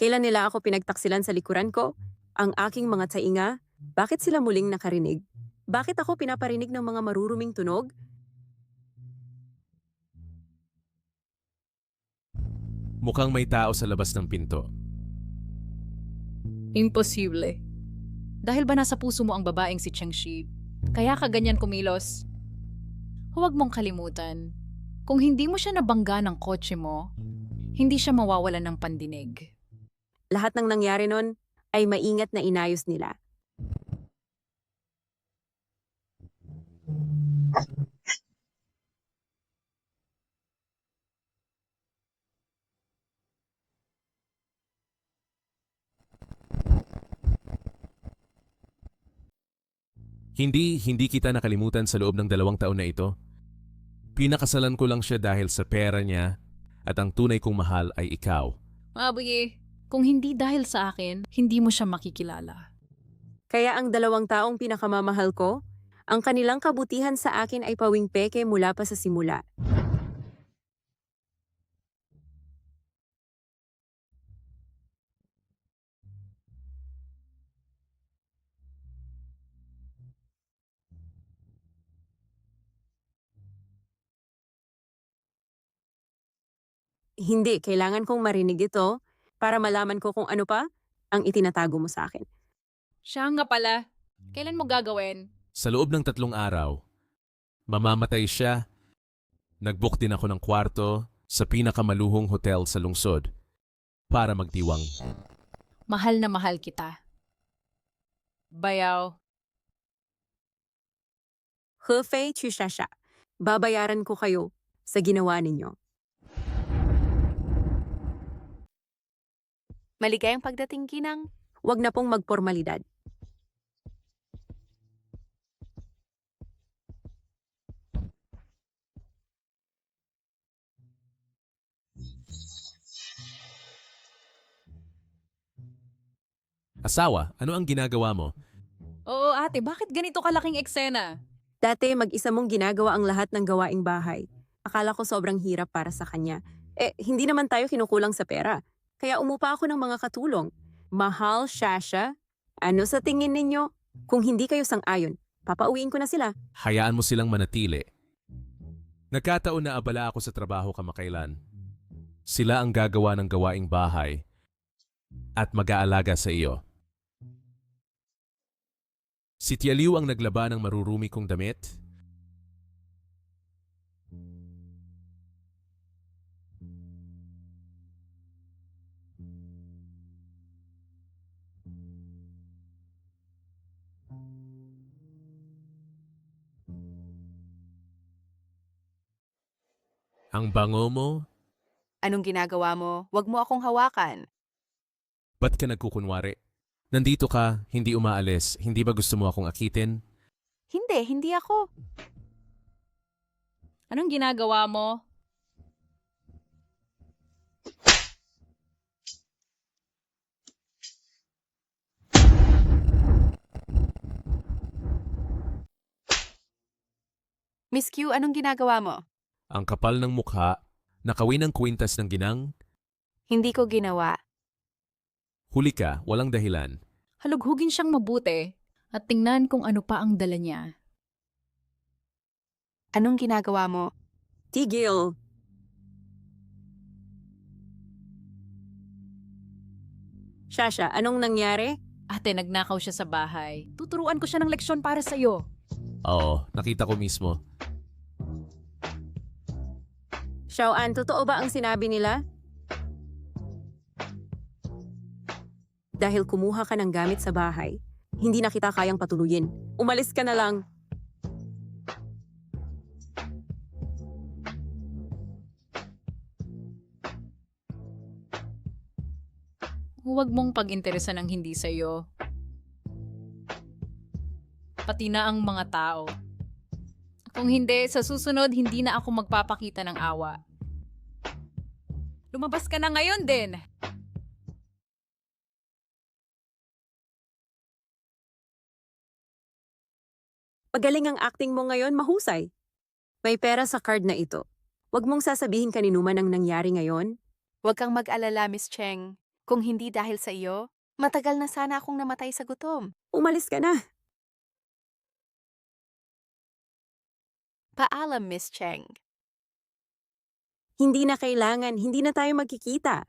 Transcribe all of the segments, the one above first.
Kailan nila ako pinagtaksilan sa likuran ko? Ang aking mga tainga? Bakit sila muling nakarinig? Bakit ako pinaparinig ng mga maruruming tunog? Mukhang may tao sa labas ng pinto. Imposible. Dahil ba nasa puso mo ang babaeng si Changshi, kaya ka ganyan kumilos? Huwag mong kalimutan, kung hindi mo siya nabangga ng kotse mo, hindi siya mawawalan ng pandinig. Lahat ng nangyari nun ay maingat na inayos nila. Hindi kita nakalimutan sa loob ng 2 taon na ito. Pinakasalan ko lang siya dahil sa pera niya at ang tunay kong mahal ay ikaw. Mabuye, kung hindi dahil sa akin, hindi mo siya makikilala. Kaya ang 2 taong pinakamamahal ko, ang kanilang kabutihan sa akin ay pawing peke mula pa sa simula. Hindi, kailangan kong marinig ito para malaman ko kung ano pa ang itinatago mo sa akin. Siya nga pala. Kailan mo gagawin? Sa loob ng 3 araw, mamamatay siya. Nag-book din ako ng kwarto sa pinakamaluhong hotel sa lungsod para magdiwang. Mahal na mahal kita. Bayaw. Hefei Chishasha, babayaran ko kayo sa ginawa ninyo. Maligayang pagdating, Ginang. Huwag na pong magpormalidad. Asawa, ano ang ginagawa mo? Oo ate, bakit ganito kalaking eksena? Dati mag-isa mong ginagawa ang lahat ng gawaing bahay. Akala ko sobrang hirap para sa kanya. Hindi naman tayo kinukulang sa pera. Kaya umupa ako ng mga katulong. Mahal, Shasha, ano sa tingin ninyo? Kung hindi kayo sang-ayon, papauwiin ko na sila. Hayaan mo silang manatili. Nagkataon na abala ako sa trabaho kamakailan. Sila ang gagawa ng gawaing bahay at mag-aalaga sa iyo. Si Tia Liu ang naglaba ng marurumi kong damit. Ang bango mo, Anong ginagawa mo? Huwag mo akong hawakan. ba't ka nagkukunwari? Nandito ka, hindi umaalis, hindi ba gusto mo akong akitin? Hindi ako. Anong ginagawa mo? Miss Q, anong ginagawa mo? Ang kapal ng mukha, nakawin ang kwintas ng ginang, Hindi ko ginawa. huli ka, walang dahilan. Halughugin siyang mabuti at tingnan kung ano pa ang dala niya. Anong ginagawa mo? Tigil! Shasha, anong nangyari? Ate, nagnakaw siya sa bahay. Tuturuan ko siya ng leksyon para sa'yo. Oo, nakita ko mismo. Xiaoan, totoo ba ang sinabi nila? Dahil kumuha ka ng gamit sa bahay, hindi na kita kayang patuluyin. Umalis ka na lang. Huwag mong pag-interesan ng hindi sa'yo. Pati na ang mga tao. Kung hindi, sa susunod, hindi na ako magpapakita ng awa. Lumabas ka na ngayon din! Magaling ang acting mo ngayon, mahusay. May pera sa card na ito. Huwag mong sasabihin kaninuman ang nangyari ngayon. Huwag kang mag-alala, Miss Cheng. Kung hindi dahil sa iyo, matagal na sana akong namatay sa gutom. Umalis ka na. Paalam, Miss Cheng. Hindi na kailangan, hindi na tayo magkikita.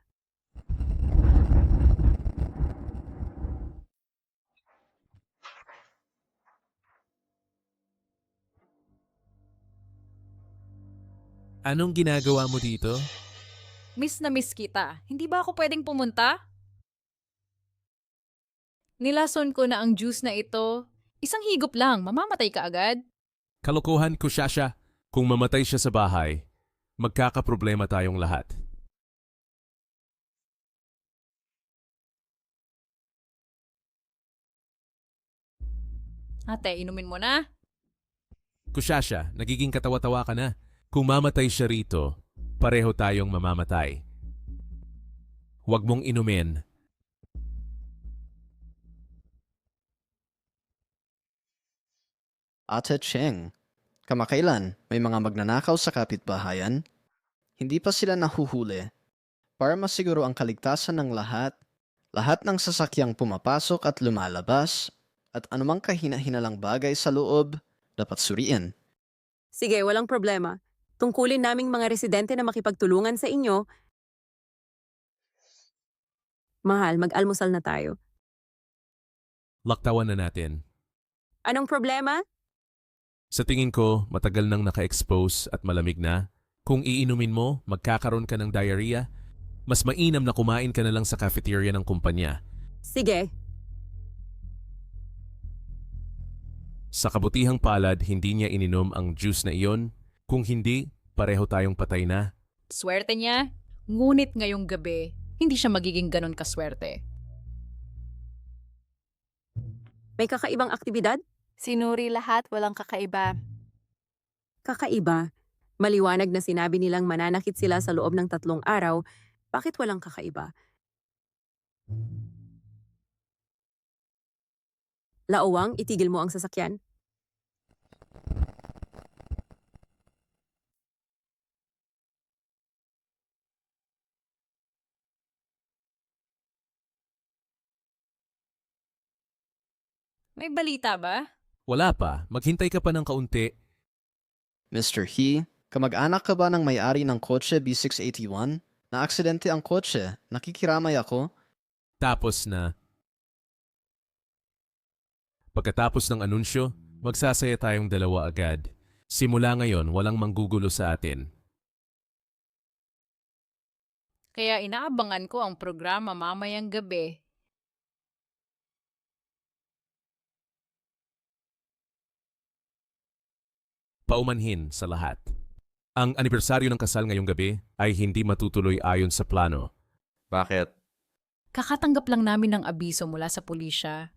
Anong ginagawa mo dito? Miss na miss kita. Hindi ba ako pwedeng pumunta? Nilason ko na ang juice na ito. Isang higop lang, mamamatay ka agad. Kalokohan ko siya. Kung mamatay siya sa bahay, magkakaproblema tayong lahat. Ate, inumin mo na. Kusyasya, nagiging katawa-tawa ka na. Kung mamatay siya rito, pareho tayong mamamatay. Huwag mong inumin. Ate Cheng, kamakailan may mga magnanakaw sa kapitbahayan? Hindi pa sila nahuhuli. Para masiguro ang kaligtasan ng lahat ng sasakyang pumapasok at lumalabas, at anumang kahina-hinalang bagay sa loob, dapat suriin. Sige, walang problema. Tungkulin naming mga residente na makipagtulungan sa inyo. Mahal, mag-almusal na tayo. Laktawan na natin. Anong problema? Sa tingin ko, matagal nang naka-expose at malamig na. Kung iinumin mo, magkakaroon ka ng diarrhea. Mas mainam na kumain ka na lang sa cafeteria ng kumpanya. Sige, Sa kabutihang palad, hindi niya ininom ang juice na iyon. Kung hindi, pareho tayong patay na. Swerte niya. Ngunit ngayong gabi, hindi siya magiging ganon kaswerte. may kakaibang aktibidad? Sinuri lahat, walang kakaiba. Kakaiba. Maliwanag na sinabi nilang mananakit sila sa loob ng 3 araw. Bakit walang kakaiba? Laowang, itigil mo ang sasakyan. May balita ba? Wala pa, maghintay ka pa ng kaunti. Mr. He, kamag-anak ka ba ng may-ari ng kotse B681? Na-aksidente ang kotse. Nakikiramay ako. Tapos na. Pagkatapos ng anunsyo, magsasaya tayong dalawa agad. Simula ngayon, walang manggugulo sa atin. Kaya inaabangan ko ang programa mamayang gabi. Paumanhin sa lahat. Ang anibersaryo ng kasal ngayong gabi ay hindi matutuloy ayon sa plano. Bakit? Kakatanggap lang namin ng abiso mula sa pulisya.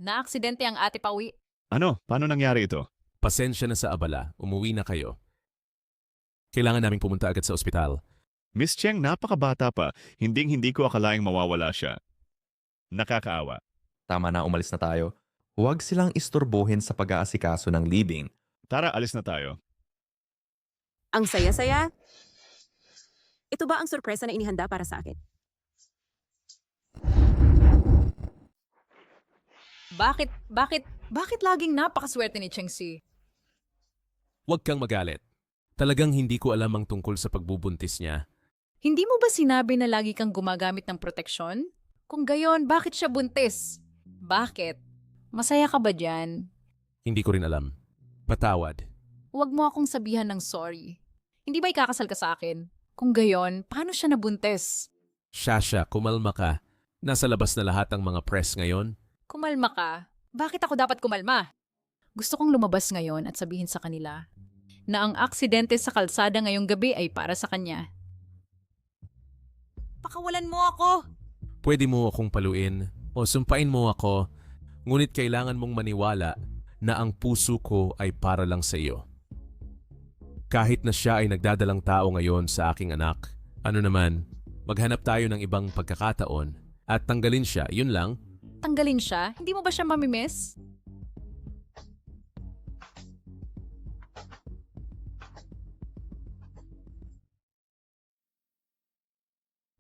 Naaksidente ang ate Pawi. Ano? Paano nangyari ito? Pasensya na sa abala, umuwi na kayo. Kailangan naming pumunta agad sa ospital. Miss Cheng, napakabata pa. Hinding-hindi ko akalaing mawawala siya. Nakakaawa. Tama na, umalis na tayo. Huwag silang istorbohin sa pag-aasikaso ng libing. Tara, alis na tayo. Ang saya-saya. Ito ba ang sorpresa na inihanda para sa akin? Bakit laging napakaswerte ni Cheng Si? Huwag kang magalit. Talagang hindi ko alam ang tungkol sa pagbubuntis niya. Hindi mo ba sinabi na lagi kang gumagamit ng proteksyon? Kung gayon, bakit siya buntis? Bakit? Masaya ka ba dyan? Hindi ko rin alam. Patawad. Huwag mo akong sabihan ng sorry. Hindi ba ikakasal ka sa akin? Kung gayon, paano siya nabuntis? Shasha, kumalma ka. Nasa labas na lahat ang mga press ngayon. Kumalma ka? Bakit ako dapat kumalma? Gusto kong lumabas ngayon at sabihin sa kanila na ang aksidente sa kalsada ngayong gabi ay para sa kanya. Pakawalan mo ako! Pwede mo akong paluin o sumpain mo ako, ngunit kailangan mong maniwala na ang puso ko ay para lang sa iyo. Kahit na siya ay nagdadalang tao ngayon sa aking anak, ano naman, maghanap tayo ng ibang pagkakataon at tanggalin siya, yun lang. Tanggalin siya? Hindi mo ba siya mamimiss?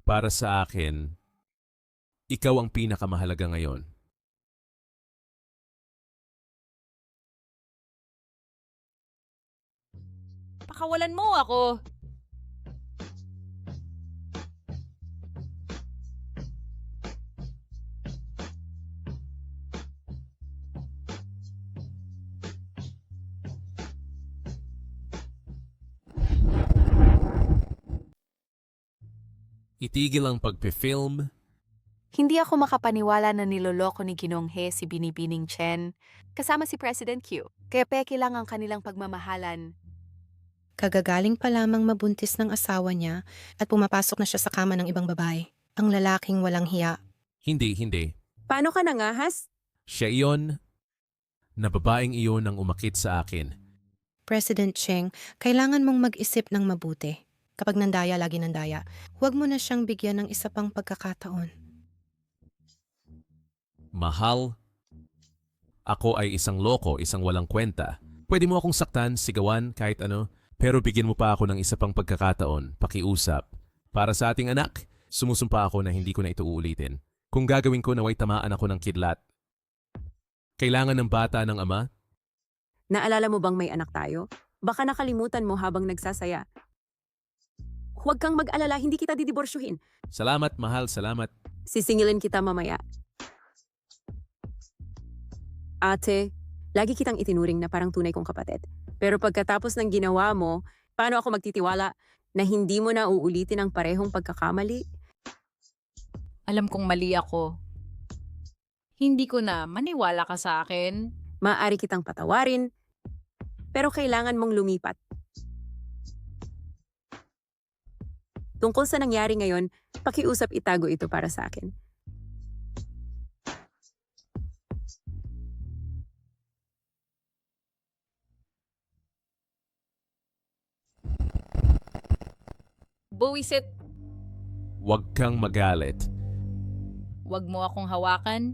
Para sa akin, ikaw ang pinakamahalaga ngayon. Pakawalan mo ako! Itigil ang pagpe-film. Hindi ako makapaniwala na niloloko ni Ginong He si Binibining Chen kasama si President Q. Kaya peke lang ang kanilang pagmamahalan. Kagagaling pa lamang mabuntis ng asawa niya at pumapasok na siya sa kama ng ibang babae. Ang lalaking walang hiya. Hindi. Paano ka nangahas? Siya iyon na babaeng iyon ang umakit sa akin. President Cheng, kailangan mong mag-isip ng mabuti. Kapag nandaya, lagi nandaya. Huwag mo na siyang bigyan ng isa pang pagkakataon. Mahal, ako ay isang loko, isang walang kwenta. Pwede mo akong saktan, sigawan, kahit ano, pero bigyan mo pa ako ng isa pang pagkakataon, pakiusap. Para sa ating anak, sumusumpa ako na hindi ko na ito uulitin. Kung gagawin ko naway tamaan ako ng kidlat. Kailangan ng bata ng ama? Naalala mo bang may anak tayo? Baka nakalimutan mo habang nagsasaya. Huwag kang mag-alala, hindi kita didiborsyuhin. Salamat, mahal, salamat. Sisingilin kita mamaya. Ate, lagi kitang itinuring na parang tunay kong kapatid. Pero pagkatapos ng ginawa mo, paano ako magtitiwala na hindi mo na uulitin ang parehong pagkakamali? Alam kong mali ako. Hindi ko na maniwala ka sa akin. Maaari kitang patawarin, pero kailangan mong lumipat. Tungkol sa nangyari ngayon, pakiusap itago ito para sa akin. Buwisit, Huwag kang magalit. wag mo akong hawakan.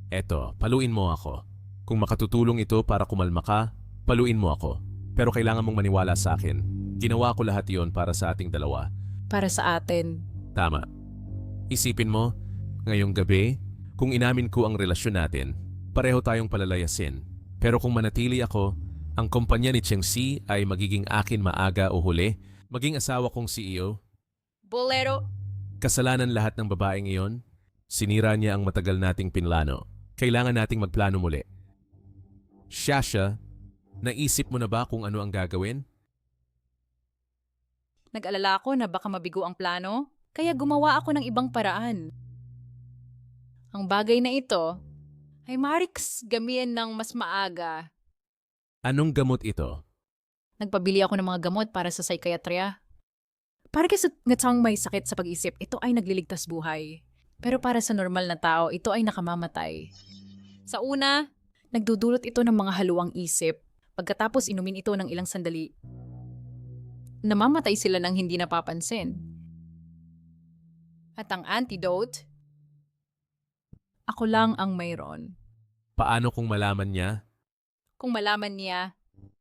Eto, paluin mo ako. Kung makatutulong ito para kumalma ka, paluin mo ako. Pero kailangan mong maniwala sa akin. Ginawa ko lahat yon para sa ating dalawa. Para sa atin. Tama. Isipin mo, ngayong gabi, kung inamin ko ang relasyon natin, pareho tayong palalayasin. Pero kung manatili ako, ang kumpanya ni Cheng Si ay magiging akin maaga o huli, maging asawa kong CEO. Bolero, Kasalanan lahat ng babaeng iyon. Sinira niya ang matagal nating pinlano. Kailangan nating magplano muli. Shasha, naisip mo na ba kung ano ang gagawin? nag-alala ako na baka mabigo ang plano, kaya gumawa ako ng ibang paraan. Ang bagay na ito ay Marix gamitin ng mas maaga. Anong gamot ito? Nagpabili ako ng mga gamot para sa psychiatria. Para kasi ngatsang may sakit sa pag-isip, ito ay nagliligtas buhay. Pero para sa normal na tao, ito ay nakamamatay. Sa una, nagdudulot ito ng mga haluang isip. Pagkatapos inumin ito ng ilang sandali, namamatay sila nang hindi napapansin. At ang antidote, ako lang ang mayroon. Paano kung malaman niya? Kung malaman niya,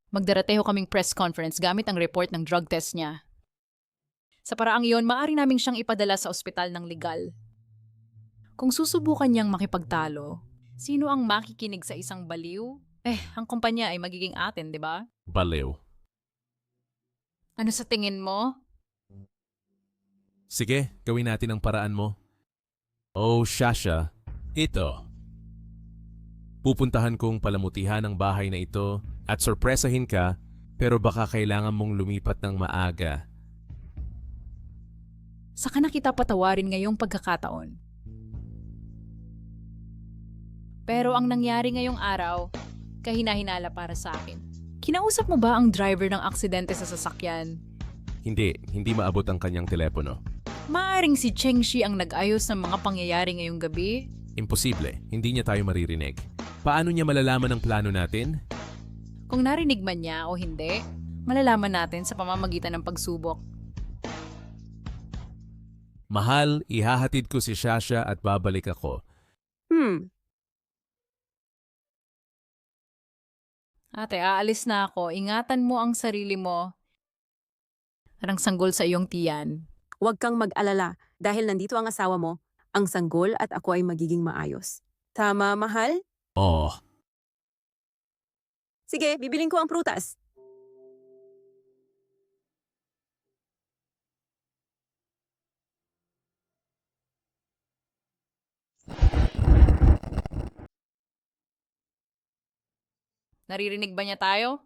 magdarateho kaming press conference gamit ang report ng drug test niya. Sa paraang iyon, maaari naming siyang ipadala sa ospital ng legal. Kung susubukan niyang makipagtalo, sino ang makikinig sa isang baliw? Ang kumpanya ay magiging atin, di ba? Baliw. Ano sa tingin mo? Sige, gawin natin ang paraan mo. Oh, Shasha, ito. Pupuntahan kong palamutihan ang bahay na ito at sorpresahin ka, pero baka kailangan mong lumipat ng maaga. Saka na kita patawarin ngayong pagkakataon. Pero ang nangyari ngayong araw, kahina-hinala para sa akin. Kinausap mo ba ang driver ng aksidente sa sasakyan? Hindi maabot ang kanyang telepono. Maaring si Cheng Shi ang nag-ayos ng mga pangyayari ngayong gabi? Imposible, hindi niya tayo maririnig. Paano niya malalaman ang plano natin? Kung narinig man niya o hindi, malalaman natin sa pamamagitan ng pagsubok. Mahal, ihahatid ko si Shasha at babalik ako. Ate, aalis na ako. Ingatan mo ang sarili mo. Parang sanggol sa iyong tiyan. Huwag kang mag-alala. Dahil nandito ang asawa mo, ang sanggol at ako ay magiging maayos. Tama, mahal? Oh, Sige, bibiling ko ang prutas. Naririnig ba niya tayo?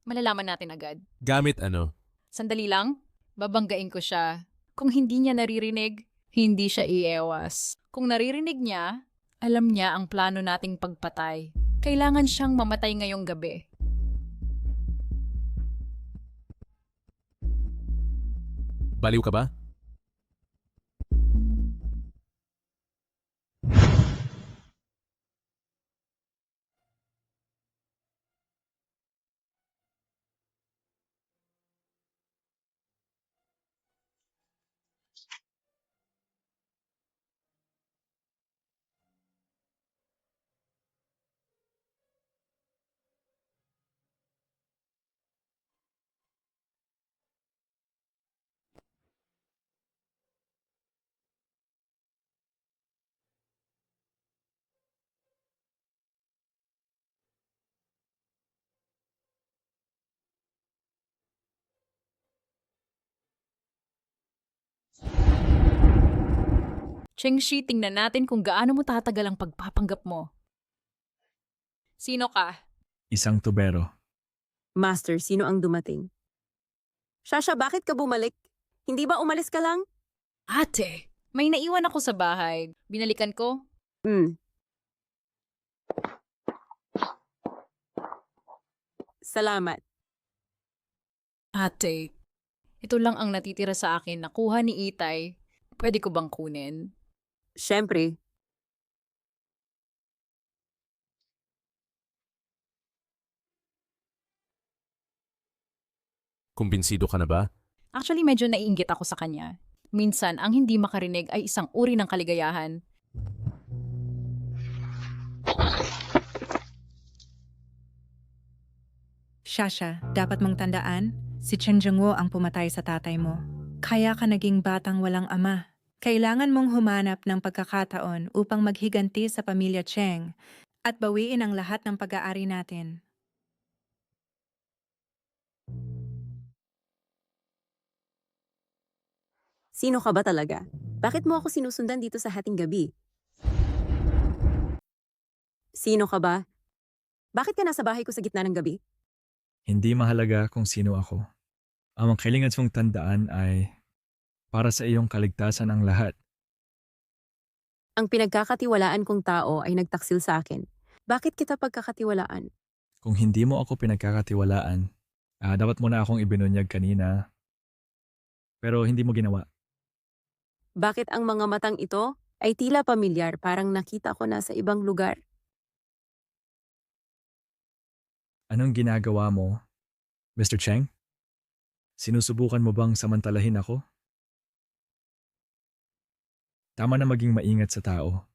Malalaman natin agad. gamit ano? Sandali lang, babanggain ko siya. Kung hindi niya naririnig, hindi siya iewas. Kung naririnig niya, alam niya ang plano nating pagpatay. Kailangan siyang mamatay ngayong gabi. Baliw ka ba? Chengshi, tingnan natin kung gaano mo tatagal ang pagpapanggap mo. Sino ka? Isang tubero. Master, sino ang dumating? Shasha, bakit ka bumalik? Hindi ba umalis ka lang? Ate, may naiwan ako sa bahay. Binalikan ko. Salamat. Ate, ito lang ang natitira sa akin na kuha ni Itay. Pwede ko bang kunin? Siyempre, Kumbinsido ka na ba? Actually, medyo naiinggit ako sa kanya. Minsan, ang hindi makarinig ay isang uri ng kaligayahan. Shasha, dapat mong tandaan, si Chen Zhengwo ang pumatay sa tatay mo. Kaya ka naging batang walang ama. Kailangan mong humanap ng pagkakataon upang maghiganti sa pamilya Cheng at bawiin ang lahat ng pag-aari natin. sino ka ba talaga? Bakit mo ako sinusundan dito sa hating gabi? Sino ka ba? Bakit ka nasa bahay ko sa gitna ng gabi? Hindi mahalaga kung sino ako. Ang kailangan mong tandaan ay para sa iyong kaligtasan ang lahat. Ang pinagkakatiwalaan kong tao ay nagtaksil sa akin. Bakit kita pagkakatiwalaan? Kung hindi mo ako pinagkakatiwalaan, dapat mo na akong ibinunyag kanina. Pero hindi mo ginawa. Bakit ang mga matang ito ay tila pamilyar, parang nakita ko na sa ibang lugar? Anong ginagawa mo, Mr. Cheng? Sinusubukan mo bang samantalahin ako? Tama na maging maingat sa tao.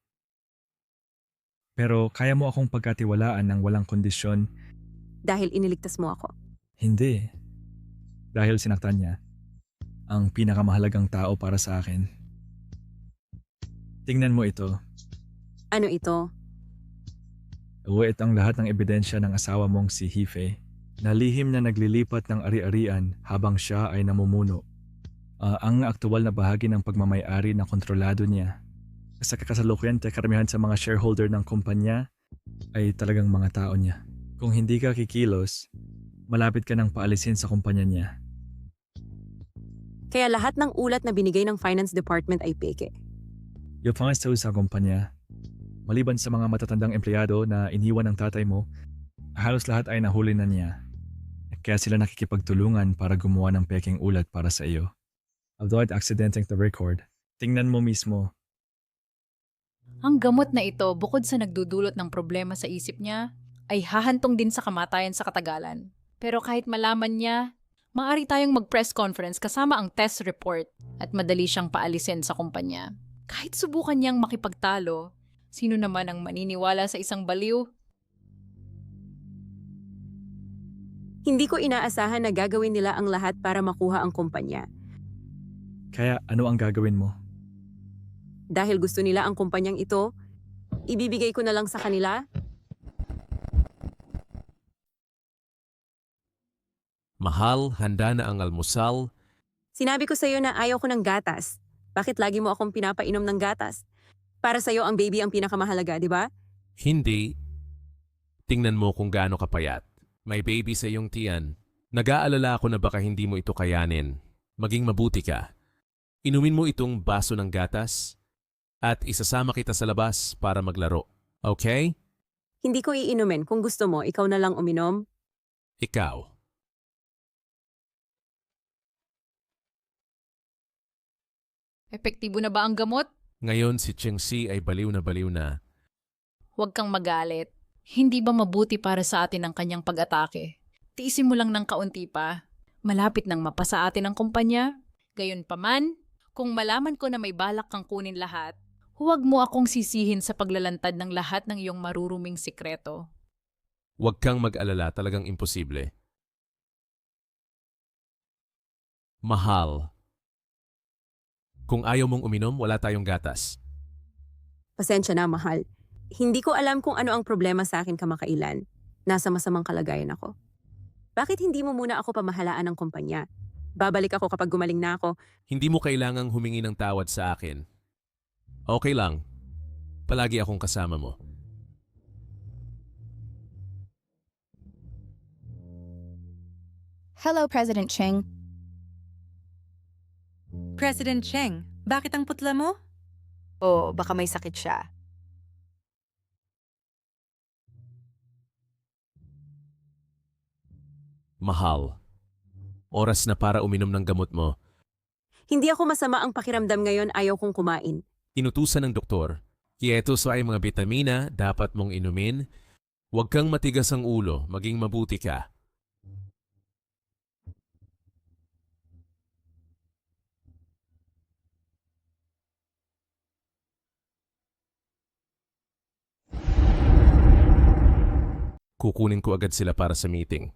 Pero kaya mo akong pagkatiwalaan ng walang kondisyon? Dahil iniligtas mo ako. Hindi. Dahil sinaktan niya ang pinakamahalagang tao para sa akin. Tingnan mo ito. Ano ito? Uwait ang lahat ng ebidensya ng asawa mong si Hife na lihim na naglilipat ng ari-arian habang siya ay namumuno. Ang aktual na bahagi ng pagmamayari na kontrolado niya. Sa kasalukuyan, karamihan sa mga shareholder ng kumpanya ay talagang mga tao niya. Kung hindi ka kikilos, malapit ka nang paalisin sa kumpanya niya. Kaya lahat ng ulat na binigay ng finance department ay peke. Yung pangasaw sa kumpanya, maliban sa mga matatandang empleyado na iniwan ng tatay mo, halos lahat ay nahuli na niya. Kaya sila nakikipagtulungan para gumawa ng peking ulat para sa iyo. Although I'd accidenting the record, tingnan mo mismo. Ang gamot na ito, bukod sa nagdudulot ng problema sa isip niya, ay hahantong din sa kamatayan sa katagalan. Pero kahit malaman niya, maaari tayong mag-press conference kasama ang test report at madali siyang paalisin sa kumpanya. Kahit subukan niyang makipagtalo, sino naman ang maniniwala sa isang baliw? Hindi ko inaasahan na gagawin nila ang lahat para makuha ang kumpanya. Kaya ano ang gagawin mo? Dahil gusto nila ang kumpanyang ito, ibibigay ko na lang sa kanila. Mahal, handa na ang almusal. Sinabi ko sa'yo na ayaw ko ng gatas. Bakit lagi mo akong pinapainom ng gatas? Para sa'yo ang baby ang pinakamahalaga, di ba? Hindi. Tingnan mo kung gaano kapayat. May baby sa iyong tiyan. Nag-aalala ako na baka hindi mo ito kayanin. Maging mabuti ka. Inumin mo itong baso ng gatas at isasama kita sa labas para maglaro. Okay? Hindi ko iinumin. Kung gusto mo, ikaw na lang uminom. Ikaw. Epektibo na ba ang gamot? Ngayon si Chengxi ay baliw na. Huwag kang magalit. Hindi ba mabuti para sa atin ang kanyang pag-atake? Tiisin mo lang ng kaunti pa. Malapit nang mapasa atin ang kumpanya. Gayunpaman, kung malaman ko na may balak kang kunin lahat, huwag mo akong sisihin sa paglalantad ng lahat ng iyong maruruming sikreto. Huwag kang mag-alala, talagang imposible. Mahal. Kung ayaw mong uminom, wala tayong gatas. Pasensya na, mahal. Hindi ko alam kung ano ang problema sa akin kamakailan. Nasa masamang kalagayan ako. Bakit hindi mo muna ako pamahalaan ng kumpanya? Babalik ako kapag gumaling na ako. Hindi mo kailangang humingi ng tawad sa akin. Okay lang. Palagi akong kasama mo. Hello, President Cheng. President Cheng, bakit ang putla mo? O baka may sakit siya. Mahal. Oras na para uminom ng gamot mo. Hindi ako masama ang pakiramdam ngayon, ayaw kong kumain. Inutusan ng doktor. Kieto sa ay mga bitamina dapat mong inumin. Huwag kang matigas ang ulo, maging mabuti ka. Kukunin ko agad sila para sa meeting.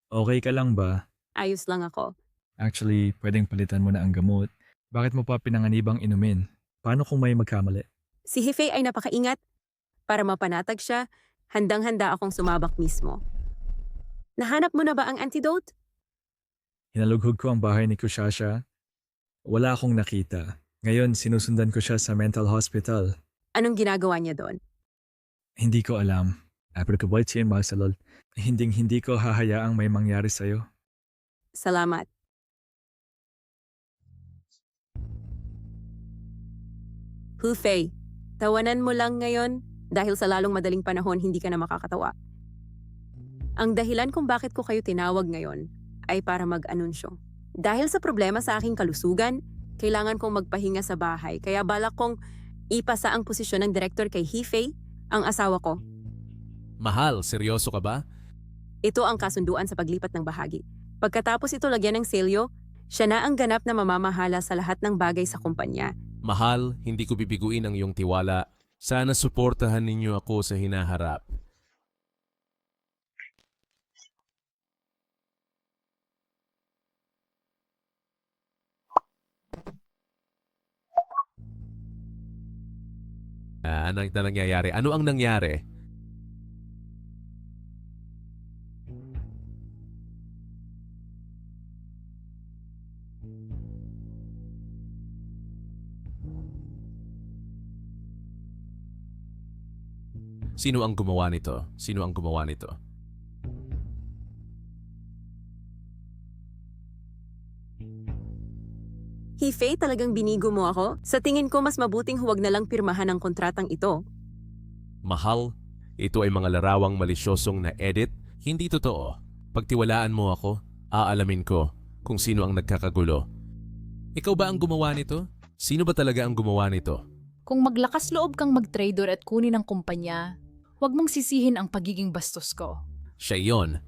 Okay ka lang ba? Ayos lang ako. Actually, pwedeng palitan mo na ang gamot. Bakit mo pa pinanganibang inumin? Paano kung may magkamali? Si Hefei ay napakaingat. Para mapanatag siya, handang-handa akong sumabak mismo. Nahanap mo na ba ang antidote? Hinalughog ko ang bahay ni Kushasha. Wala akong nakita. Ngayon, sinusundan ko siya sa mental hospital. Anong ginagawa niya doon? Hindi ko alam. Aprikaboytien magsalol. Hinding-hindi ko hahayaang may mangyari sa'yo. Salamat. Hufei, tawanan mo lang ngayon dahil sa lalong madaling panahon hindi ka na makakatawa. Ang dahilan kung bakit ko kayo tinawag ngayon ay para mag-anunsyo. Dahil sa problema sa aking kalusugan, kailangan kong magpahinga sa bahay kaya balak kong ipasa ang posisyon ng direktor kay Hefei, ang asawa ko. Mahal, seryoso ka ba? Ito ang kasunduan sa paglipat ng bahagi. Pagkatapos ito lagyan ng selyo, siya na ang ganap na mamamahala sa lahat ng bagay sa kumpanya. Mahal, hindi ko bibiguin ang iyong tiwala. Sana suportahan ninyo ako sa hinaharap. Ano na nangyayari? Ano ang nangyari? Sino ang gumawa nito? Sino ang gumawa nito? Hefei, talagang binigo mo ako? Sa tingin ko mas mabuting huwag na lang pirmahan ang kontratang ito. Mahal, ito ay mga larawang malisyosong na edit. Hindi totoo. Pagtiwalaan mo ako, aalamin ko kung sino ang nagkakagulo. Ikaw ba ang gumawa nito? Sino ba talaga ang gumawa nito? Kung maglakas loob kang mag-trader at kunin ang kumpanya, huwag mong sisihin ang pagiging bastos ko. Siya iyon.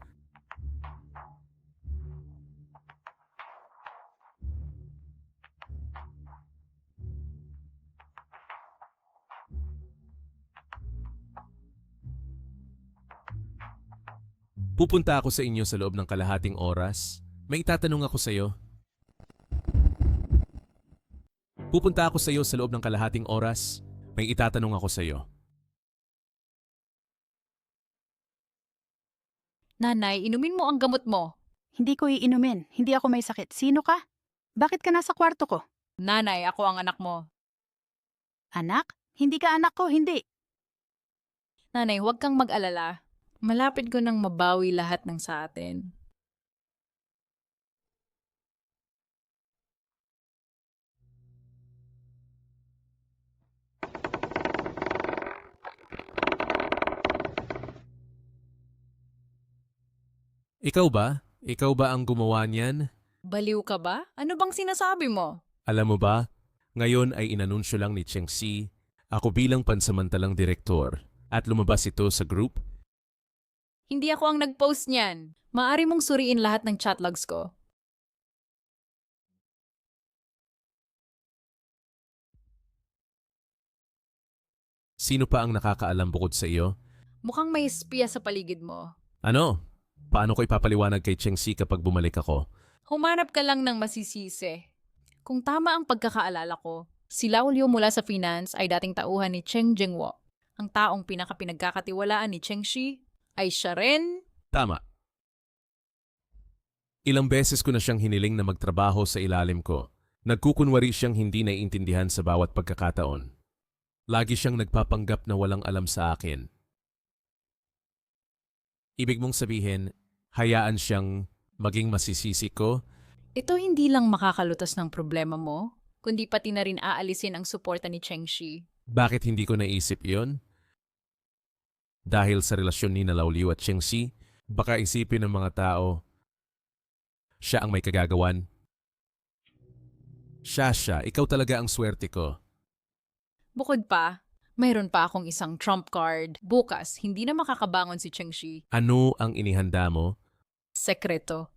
Pupunta ako sa inyo sa loob ng kalahating oras. May itatanong ako sa iyo. Pupunta ako sa iyo sa loob ng kalahating oras. May itatanong ako sa iyo. Nanay, inumin mo ang gamot mo. Hindi ko iinumin. Hindi ako may sakit. Sino ka? Bakit ka nasa kwarto ko? Nanay, ako ang anak mo. Anak? Hindi ka anak ko, hindi. Nanay, huwag kang mag-alala. Malapit ko nang mabawi lahat ng sa atin. Ikaw ba? Ikaw ba ang gumawa niyan? Baliw ka ba? Ano bang sinasabi mo? Alam mo ba, ngayon ay inanunsyo lang ni Cheng Si ako bilang pansamantalang direktor at lumabas ito sa group. Hindi ako ang nag-post niyan. Maari mong suriin lahat ng chat logs ko. Sino pa ang nakakaalam bukod sa iyo? Mukhang may espiya sa paligid mo. Ano? Paano ko ipapaliwanag kay Cheng Si kapag bumalik ako? Humanap ka lang ng masisisi. Kung tama ang pagkakaalala ko, si Lao Liu mula sa finance ay dating tauhan ni Cheng Jingwo. Ang taong pinakapinagkakatiwalaan ni Cheng Shi ay siya rin. Tama. Ilang beses ko na siyang hiniling na magtrabaho sa ilalim ko. Nagkukunwari siyang hindi naiintindihan sa bawat pagkakataon. Lagi siyang nagpapanggap na walang alam sa akin. Ibig mong sabihin, hayaan siyang maging masisisi ko? Ito hindi lang makakalutas ng problema mo, kundi pati na rin aalisin ang suporta ni Cheng Shi. Bakit hindi ko naisip iyon? Dahil sa relasyon ni Lao Liu at Cheng Si, baka isipin ng mga tao, siya ang may kagagawan. Shasha, ikaw talaga ang swerte ko. Bukod pa, mayroon pa akong isang trump card. Bukas, hindi na makakabangon si Cheng Shi. Ano ang inihanda mo? Sekreto.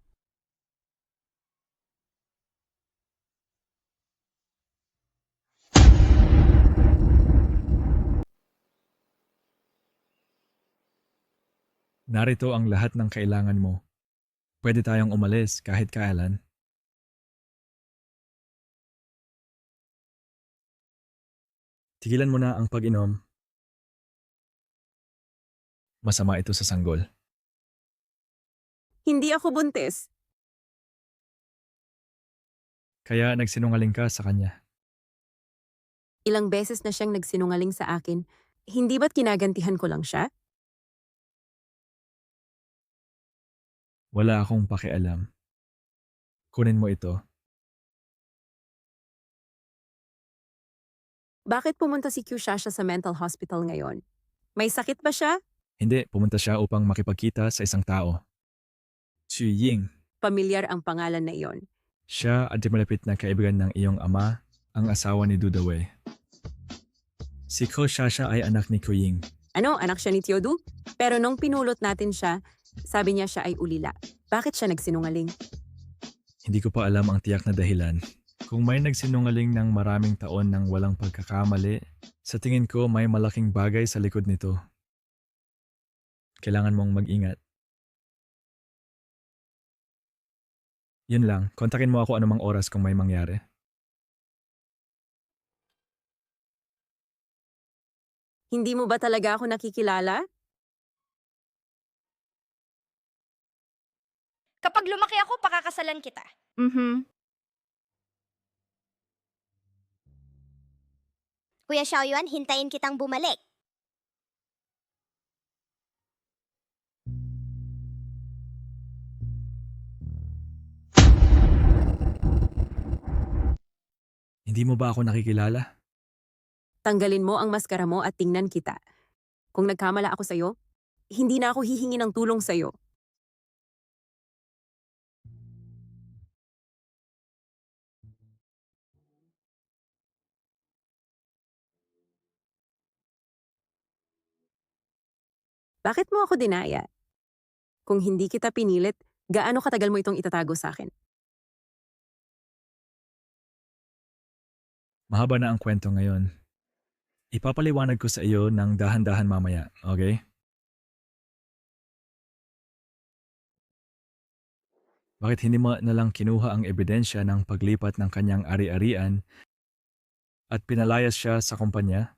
Narito ang lahat ng kailangan mo. Pwede tayong umalis kahit kailan. Tigilan mo na ang pag-inom. Masama ito sa sanggol. Hindi ako buntis. Kaya nagsinungaling ka sa kanya. Ilang beses na siyang nagsinungaling sa akin. Hindi ba't kinagantihan ko lang siya? Wala akong pakialam. Kunin mo ito. Bakit pumunta si Q Shasha sa mental hospital ngayon? May sakit ba siya? Hindi, pumunta siya upang makipagkita sa isang tao. Xu Ying. Pamilyar ang pangalan na iyon. Siya at malapit na kaibigan ng iyong ama, ang asawa ni Duda Wei. Si Ko Shasha ay anak ni Ko Ying. Ano, anak siya ni Tiodu? Pero nung pinulot natin siya, sabi niya siya ay ulila. Bakit siya nagsinungaling? Hindi ko pa alam ang tiyak na dahilan. Kung may nagsinungaling ng maraming taon ng walang pagkakamali, sa tingin ko may malaking bagay sa likod nito. Kailangan mong mag-ingat. Yun lang, kontakin mo ako anumang oras kung may mangyari. Hindi mo ba talaga ako nakikilala? Kapag lumaki ako, pakakasalan kita. Kuya Xiaoyuan, hintayin kitang bumalik. Hindi mo ba ako nakikilala? Tanggalin mo ang maskara mo at tingnan kita. Kung nagkamala ako sa'yo, hindi na ako hihingi ng tulong sa'yo. Bakit mo ako dinaya? Kung hindi kita pinilit, gaano katagal mo itong itatago sa akin? Mahaba na ang kwento ngayon. Ipapaliwanag ko sa iyo ng dahan-dahan mamaya, okay? Bakit hindi mo na lang kinuha ang ebidensya ng paglipat ng kanyang ari-arian at pinalayas siya sa kumpanya?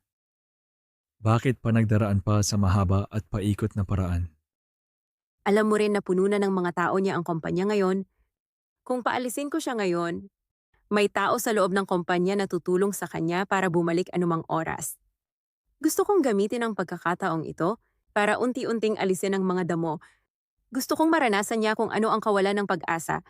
Bakit pa nagdaraan pa sa mahaba at paikot na paraan? Alam mo rin na puno na ng mga tao niya ang kumpanya ngayon. Kung paalisin ko siya ngayon, may tao sa loob ng kumpanya na tutulong sa kanya para bumalik anumang oras. Gusto kong gamitin ang pagkakataong ito para unti-unting alisin ang mga damo. Gusto kong maranasan niya kung ano ang kawalan ng pag-asa.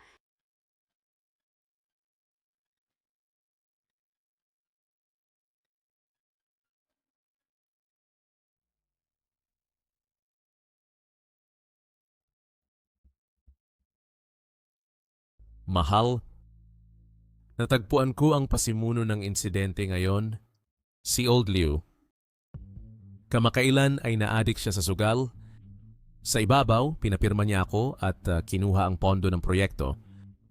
Mahal, natagpuan ko ang pasimuno ng insidente ngayon, si Old Liu. Kamakailan ay naadik siya sa sugal. Sa ibabaw, pinapirma niya ako at kinuha ang pondo ng proyekto.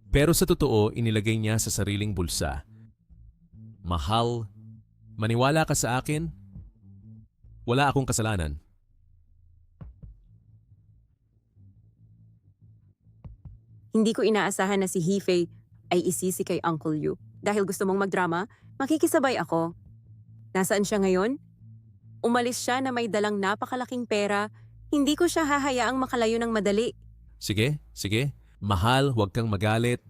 Pero sa totoo, inilagay niya sa sariling bulsa. Mahal, maniwala ka sa akin? Wala akong kasalanan. Hindi ko inaasahan na si Hefei ay isisi kay Uncle Yu. Dahil gusto mong magdrama, makikisabay ako. Nasaan siya ngayon? Umalis siya na may dalang napakalaking pera. Hindi ko siya hahayaang makalayo ng madali. Sige, sige. Mahal, huwag kang magalit.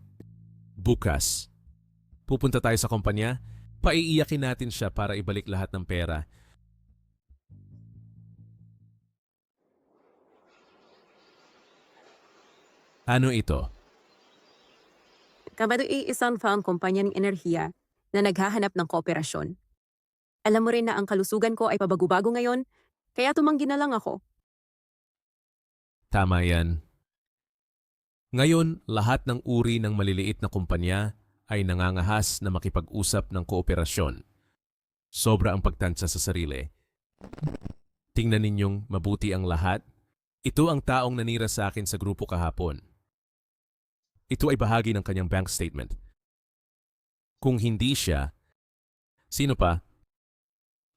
Bukas, pupunta tayo sa kumpanya. Paiiyakin natin siya para ibalik lahat ng pera. Ano ito? Kabado ay isang found kumpanya ng enerhiya na naghahanap ng kooperasyon. Alam mo rin na ang kalusugan ko ay pabago-bago ngayon, kaya tumanggi na lang ako. Tama yan. Ngayon, lahat ng uri ng maliliit na kumpanya ay nangangahas na makipag-usap ng kooperasyon. Sobra ang pagtansya sa sarili. Tingnan ninyong mabuti ang lahat. Ito ang taong nanira sa akin sa grupo kahapon. Ito ay bahagi ng kanyang bank statement. Kung hindi siya, sino pa?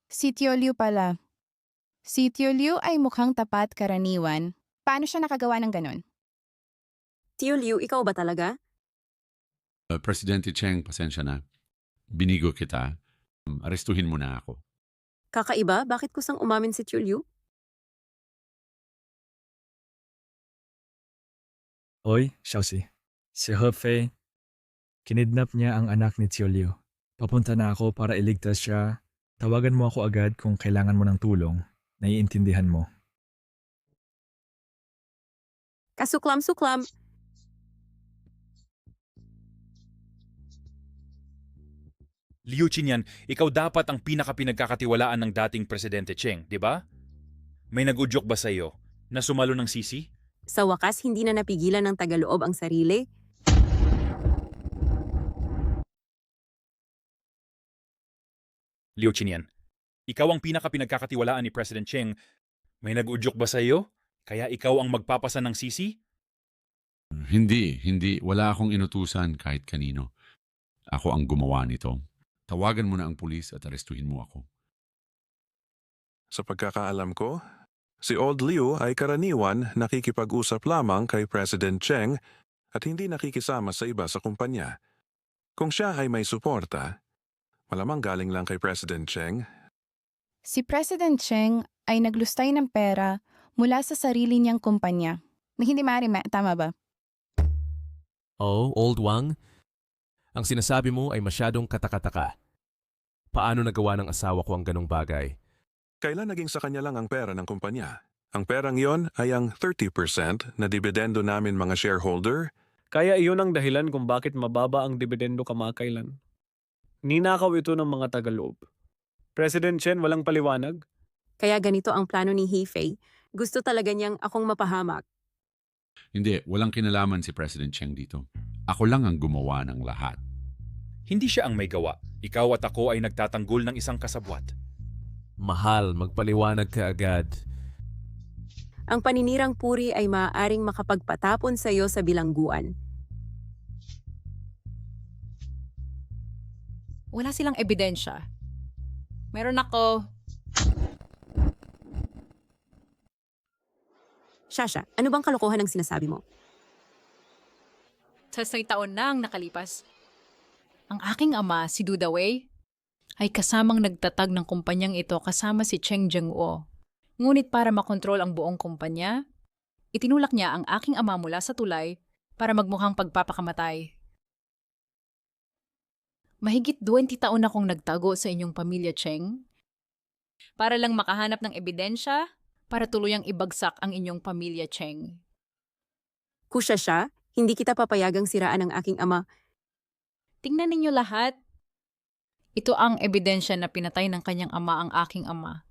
Si Tio Liu pala. Si Tio Liu ay mukhang tapat karaniwan. Paano siya nakagawa ng ganon? Tio Liu, ikaw ba talaga? Presidente Cheng, pasensya na. Binigo kita. Arestuhin mo na ako. Kakaiba? Bakit kusang umamin si Tio Liu? Oy, Xiaoxi. Si Hefei, kinidnap niya ang anak ni Tio Liu. Papunta na ako para iligtas siya. Tawagan mo ako agad kung kailangan mo ng tulong. Naiintindihan mo. Kasuklam-suklam. Liu Qinyan, ikaw dapat ang pinakapinagkakatiwalaan ng dating Presidente Cheng, di ba? May nag-udyok ba sa iyo na sumalo ng sisi? Sa wakas, hindi na napigilan ng tagaloob ang sarili. Liu Qinyan, ikaw ang pinakapinagkakatiwalaan ni President Cheng. May nag-udyok ba sa iyo? Kaya ikaw ang magpapasa ng sisi? Hindi. Wala akong inutusan kahit kanino. Ako ang gumawa nito. Tawagan mo na ang pulis at arestuhin mo ako. Sa pagkakaalam ko, si Old Liu ay karaniwan nakikipag-usap lamang kay President Cheng at hindi nakikisama sa iba sa kumpanya. Kung siya ay may suporta, malamang galing lang kay President Cheng. Si President Cheng ay naglustay ng pera mula sa sarili niyang kumpanya. Na hindi maaari, tama ba? Oh, Old Wang, ang sinasabi mo ay masyadong katakataka. Paano nagawa ng asawa ko ang ganong bagay? Kailan naging sa kanya lang ang pera ng kumpanya? Ang perang yon ay ang 30% na dibidendo namin mga shareholder. Kaya iyon ang dahilan kung bakit mababa ang dibidendo kamakailan. Ninakaw ito ng mga tagaloob. President Chen walang paliwanag? Kaya ganito ang plano ni Hefei. Gusto talaga niyang akong mapahamak. Hindi, walang kinalaman si President Cheng dito. Ako lang ang gumawa ng lahat. Hindi siya ang may gawa. Ikaw at ako ay nagtatanggol ng isang kasabwat. Mahal, magpaliwanag ka agad. Ang paninirang puri ay maaaring makapagpatapon sa iyo sa bilangguan. Wala silang ebidensya. Meron ako. Shasha, ano bang kalokohan ang sinasabi mo? Sa taon na ang nakalipas. Ang aking ama, si Dudawei, ay kasamang nagtatag ng kumpanyang ito kasama si Cheng Zheng-o. Ngunit para makontrol ang buong kumpanya, itinulak niya ang aking ama mula sa tulay para magmukhang pagpapakamatay. Mahigit 20 taon akong nagtago sa inyong pamilya, Cheng, para lang makahanap ng ebidensya para tuluyang ibagsak ang inyong pamilya, Cheng. Kusya siya, hindi kita papayagang siraan ang aking ama. Tingnan ninyo lahat. Ito ang ebidensya na pinatay ng kanyang ama ang aking ama.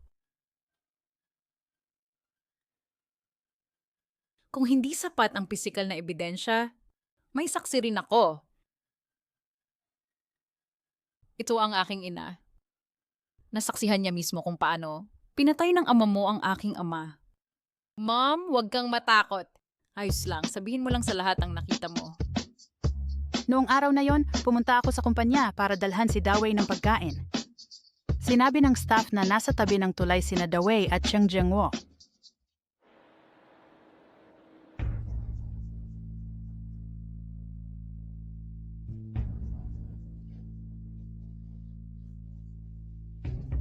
Kung hindi sapat ang pisikal na ebidensya, may saksi rin ako. Ito ang aking ina. Nasaksihan niya mismo kung paano pinatay ng ama mo ang aking ama. Mom, huwag kang matakot. Ayos lang, sabihin mo lang sa lahat ang nakita mo. Noong araw na yon, pumunta ako sa kumpanya para dalhan si Dawei ng pagkain. Sinabi ng staff na nasa tabi ng tulay sina Dawei at Cheng Zheng-o.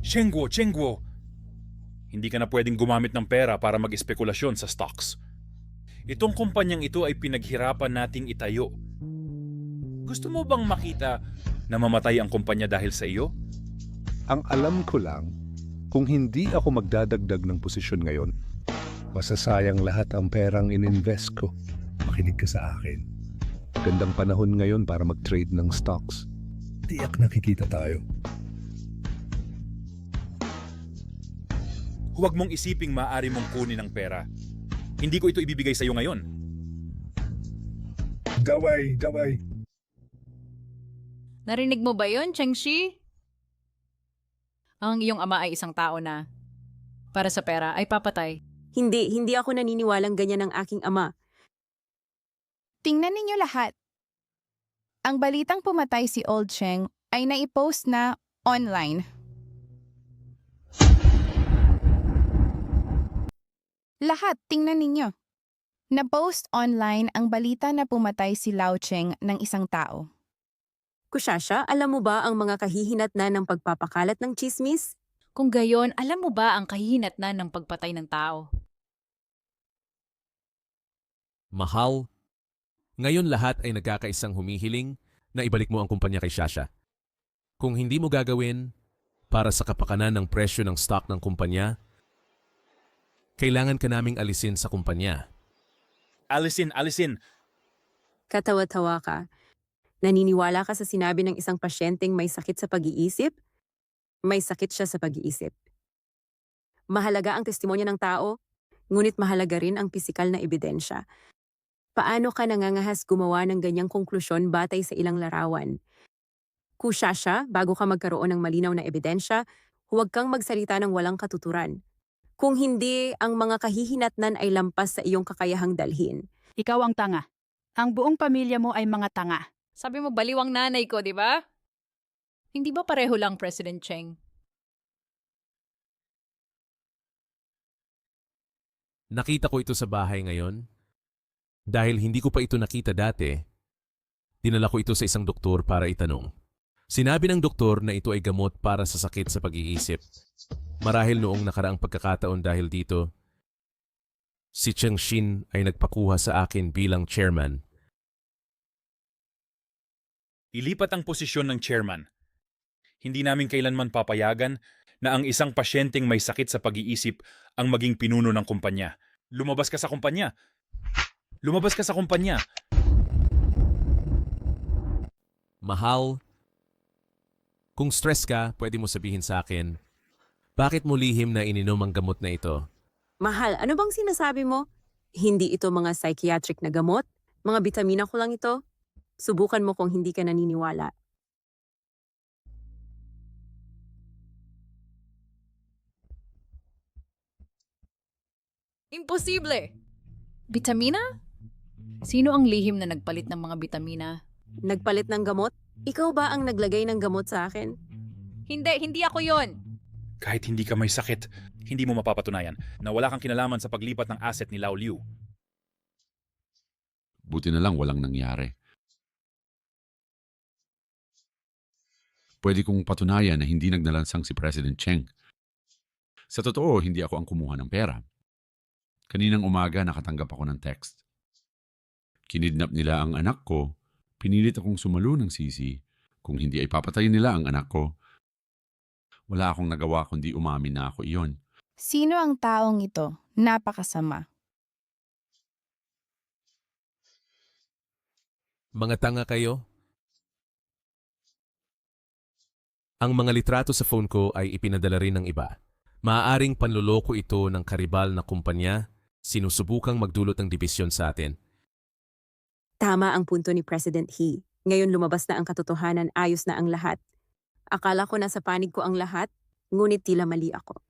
Chengguo! Hindi ka na pwedeng gumamit ng pera para mag-espekulasyon sa stocks. Itong kumpanyang ito ay pinaghirapan nating itayo. Gusto mo bang makita na mamatay ang kumpanya dahil sa iyo? Ang alam ko lang, kung hindi ako magdadagdag ng posisyon ngayon, masasayang lahat ang perang ininvest ko. Makinig ka sa akin. Gandang panahon ngayon para mag-trade ng stocks. Tiyak nakikita tayo. Huwag mong isiping maaari mong kunin ang pera. Hindi ko ito ibibigay sa iyo ngayon. Dawei! Narinig mo ba yon, Chengshi? Ang iyong ama ay isang tao na, para sa pera, ay papatay. Hindi ako naniniwalang ganyan ang aking ama. Tingnan ninyo lahat. Ang balitang pumatay si Old Cheng ay naipost na online. Lahat, tingnan ninyo. Na-post online ang balita na pumatay si Lao Cheng ng isang tao. Kusyasha, alam mo ba ang mga kahihinatnan ng pagpapakalat ng chismis? Kung gayon, alam mo ba ang kahihinatnan ng pagpatay ng tao? Mahal, ngayon lahat ay nagkakaisang humihiling na ibalik mo ang kumpanya kay Shasha. Kung hindi mo gagawin para sa kapakanan ng presyo ng stock ng kumpanya, kailangan ka naming alisin sa kumpanya. Alisin! Katawa-tawa ka. Naniniwala ka sa sinabi ng isang pasyenteng may sakit sa pag-iisip? May sakit siya sa pag-iisip. Mahalaga ang testimonya ng tao, ngunit mahalaga rin ang pisikal na ebidensya. Paano ka nangangahas gumawa ng ganyang konklusyon batay sa ilang larawan? Kusya siya, bago ka magkaroon ng malinaw na ebidensya, huwag kang magsalita ng walang katuturan. Kung hindi, ang mga kahihinatnan ay lampas sa iyong kakayahang dalhin. Ikaw ang tanga. Ang buong pamilya mo ay mga tanga. Sabi mo baliwang nanay ko, di ba? Hindi ba pareho lang, President Cheng? Nakita ko ito sa bahay ngayon. Dahil hindi ko pa ito nakita dati, dinala ko ito sa isang doktor para itanong. Sinabi ng doktor na ito ay gamot para sa sakit sa pag-iisip. Marahil noong nakaraang pagkakataon dahil dito, si Cheng Shin ay nagpakuha sa akin bilang chairman. Ilipat ang posisyon ng chairman. Hindi namin kailanman papayagan na ang isang pasyenteng may sakit sa pag-iisip ang maging pinuno ng kumpanya. Lumabas ka sa kumpanya! Mahal, kung stress ka, pwede mo sabihin sa akin, bakit mo lihim na ininom ang gamot na ito? Mahal, ano bang sinasabi mo? Hindi ito mga psychiatric na gamot? Mga bitamina ko lang ito? Subukan mo kung hindi ka naniniwala. Imposible! Bitamina? Sino ang lihim na nagpalit ng mga bitamina? Nagpalit ng gamot? Ikaw ba ang naglagay ng gamot sa akin? Hindi ako yon. Kahit hindi ka may sakit, hindi mo mapapatunayan na wala kang kinalaman sa paglipat ng asset ni Lao Liu. Buti na lang walang nangyari. Pwede kong patunayan na hindi nagnalansang si President Cheng. Sa totoo, hindi ako ang kumuha ng pera. Kaninang umaga nakatanggap ako ng text. Kinidnap nila ang anak ko, pinilit akong sumalo ng sisi. Kung hindi ay papatayin nila ang anak ko. Wala akong nagawa kundi umamin na ako iyon. Sino ang taong ito? Napakasama. Mga tanga kayo? Ang mga litrato sa phone ko ay ipinadala rin ng iba. Maaaring panloloko ito ng karibal na kumpanya, sinusubukang magdulot ng dibisyon sa atin. Tama ang punto ni President He. Ngayon lumabas na ang katotohanan, ayos na ang lahat. Akala ko nasa panig ko ang lahat, ngunit tila mali ako.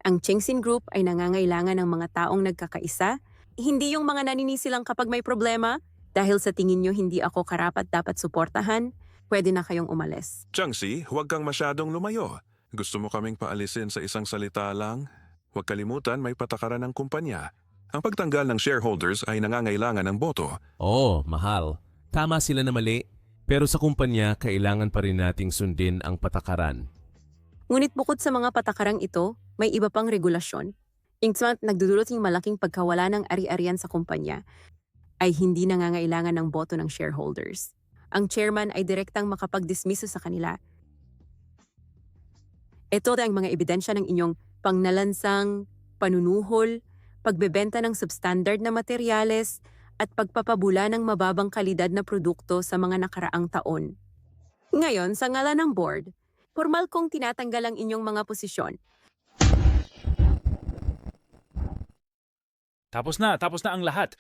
Ang Chengxin Group ay nangangailangan ng mga taong nagkakaisa, hindi yung mga naninisi lang kapag may problema. Dahil sa tingin nyo hindi ako karapat dapat suportahan, pwede na kayong umalis. Changxi, huwag kang masyadong lumayo. Gusto mo kaming paalisin sa isang salita lang? Huwag kalimutan may patakaran ng kumpanya. Ang pagtanggal ng shareholders ay nangangailangan ng boto. Oo, mahal. Tama sila na mali. Pero sa kumpanya, kailangan pa rin nating sundin ang patakaran. Ngunit bukod sa mga patakarang ito, may iba pang regulasyon. Ingtsmat nagdudulot ng malaking pagkawala ng ari-arian sa kumpanya ay hindi nangangailangan ng boto ng shareholders. Ang chairman ay direktang makapag-dismiso sa kanila. Ito ang mga ebidensya ng inyong pangnalansang, panunuhol, pagbebenta ng substandard na materyales, at pagpapabula ng mababang kalidad na produkto sa mga nakaraang taon. Ngayon, sa ngalan ng board, formal kong tinatanggal ang inyong mga posisyon. Tapos na ang lahat.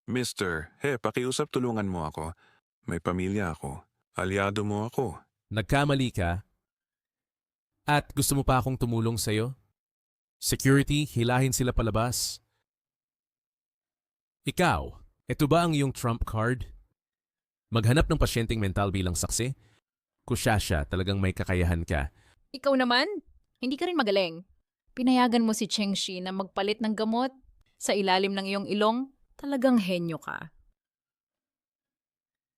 Mister, pakiusap tulungan mo ako. May pamilya ako. Aliado mo ako. Nagkamali ka? At gusto mo pa akong tumulong sa'yo? Security, hilahin sila palabas. Ikaw, ito ba ang iyong trump card? Maghanap ng pasyenteng mental bilang saksi? Kusyasya, talagang may kakayahan ka. Ikaw naman, hindi ka rin magaling. Pinayagan mo si Chengxi na magpalit ng gamot sa ilalim ng iyong ilong, talagang henyo ka.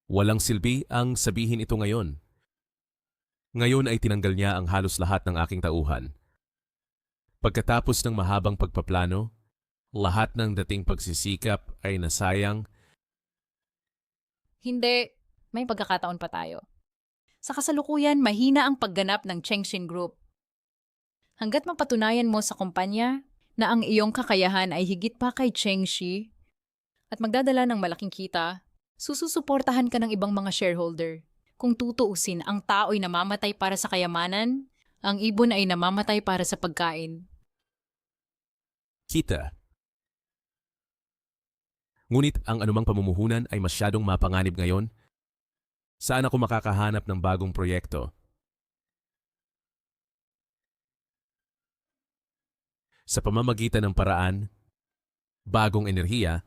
Walang silbi ang sabihin ito ngayon. Ngayon ay tinanggal niya ang halos lahat ng aking tauhan. Pagkatapos ng mahabang pagpaplano, lahat ng dating pagsisikap ay nasayang. Hindi, may pagkakataon pa tayo. Sa kasalukuyan, mahina ang pagganap ng Chengxin Group. Hanggat mapatunayan mo sa kumpanya na ang iyong kakayahan ay higit pa kay Chengxi at magdadala ng malaking kita, sususuportahan ka ng ibang mga shareholder. Kung tutuusin, ang tao'y namamatay para sa kayamanan, ang ibon ay namamatay para sa pagkain. Kita. Ngunit ang anumang pamumuhunan ay masyadong mapanganib ngayon. Saan ako makakahanap ng bagong proyekto? Sa pamamagitan ng paraan, bagong enerhiya,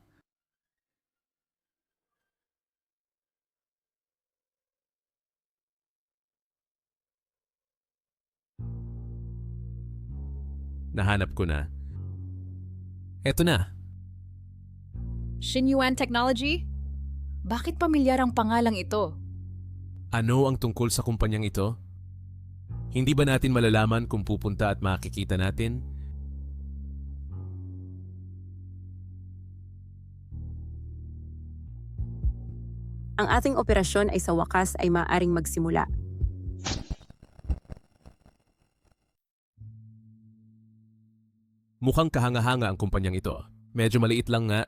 nahanap ko na. Eto na. Xinyuan Technology? Bakit pamilyar ang pangalang ito? Ano ang tungkol sa kumpanyang ito? Hindi ba natin malalaman kung pupunta at makikita natin? Ang ating operasyon ay sa wakas ay maaaring magsimula. Mukhang kahanga-hanga ang kumpanyang ito. Medyo maliit lang nga.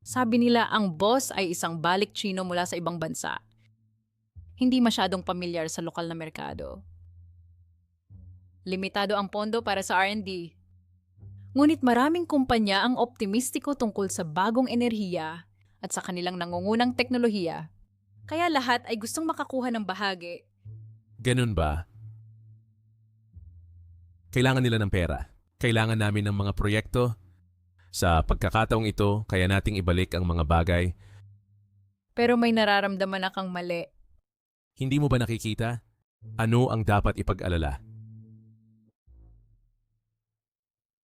Sabi nila ang boss ay isang balik Chino mula sa ibang bansa. Hindi masyadong pamilyar sa lokal na merkado. Limitado ang pondo para sa R&D. Ngunit maraming kumpanya ang optimistiko tungkol sa bagong enerhiya at sa kanilang nangungunang teknolohiya. Kaya lahat ay gustong makakuha ng bahagi. Ganun ba? Kailangan nila ng pera. Kailangan namin ng mga proyekto. Sa pagkakataong ito, kaya nating ibalik ang mga bagay. Pero may nararamdaman na kang mali. Hindi mo ba nakikita? Ano ang dapat ipag-alala?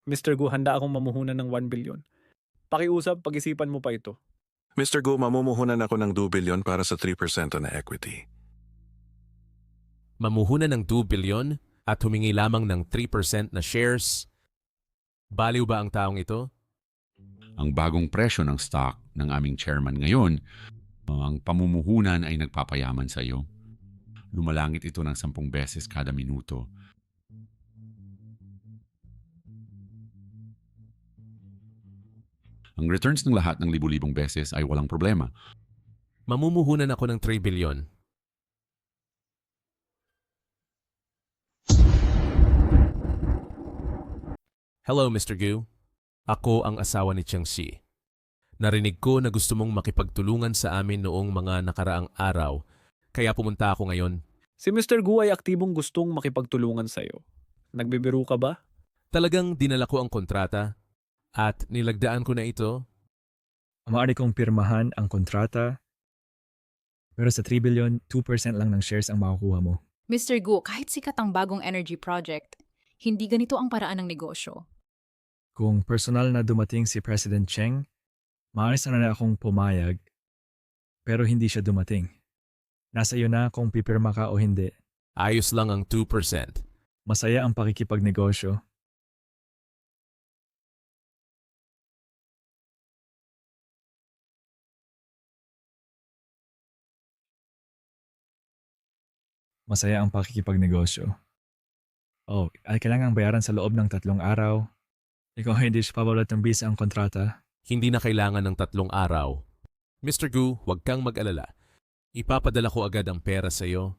Mr. Gu, handa akong mamuhunan ng 1 billion. Pakiusap, pag-isipan mo pa ito. Mr. Gu, mamumuhunan ako ng 2 billion para sa 3% na equity. Mamuhunan ng 2 billion at humingi lamang ng 3% na shares. Baliw ba ang taong ito? Ang bagong presyo ng stock ng aming chairman ngayon, ang pamumuhunan ay nagpapayaman sa iyo. Lumalangit ito ng 10 beses kada minuto. Ang returns ng lahat ng libu-libong beses ay walang problema. Mamumuhunan ako ng 3 billion. Hello, Mr. Gu. Ako ang asawa ni Cheng Xi. Narinig ko na gusto mong makipagtulungan sa amin noong mga nakaraang araw, kaya pumunta ako ngayon. Si Mr. Gu ay aktibong gustong makipagtulungan sa'yo. Nagbibiro ka ba? Talagang dinala ko ang kontrata at nilagdaan ko na ito. Maaari kong pirmahan ang kontrata, pero sa 3 billion, 2% lang ng shares ang makukuha mo. Mr. Gu, kahit sikat ang bagong energy project, hindi ganito ang paraan ng negosyo. Kung personal na dumating si President Cheng, maaari sana na akong pumayag, pero hindi siya dumating. Nasa iyo na kung pipirma ka o hindi. Ayos lang ang 2%. Masaya ang pakikipagnegosyo. Masaya ang pakikipagnegosyo. Oh, ay kailangang bayaran sa loob ng 3 araw. Ikaw hindi siya pabalat ng bisa ang kontrata. Hindi na kailangan ng 3 araw. Mr. Gu, huwag kang mag-alala. Ipapadala ko agad ang pera sa iyo.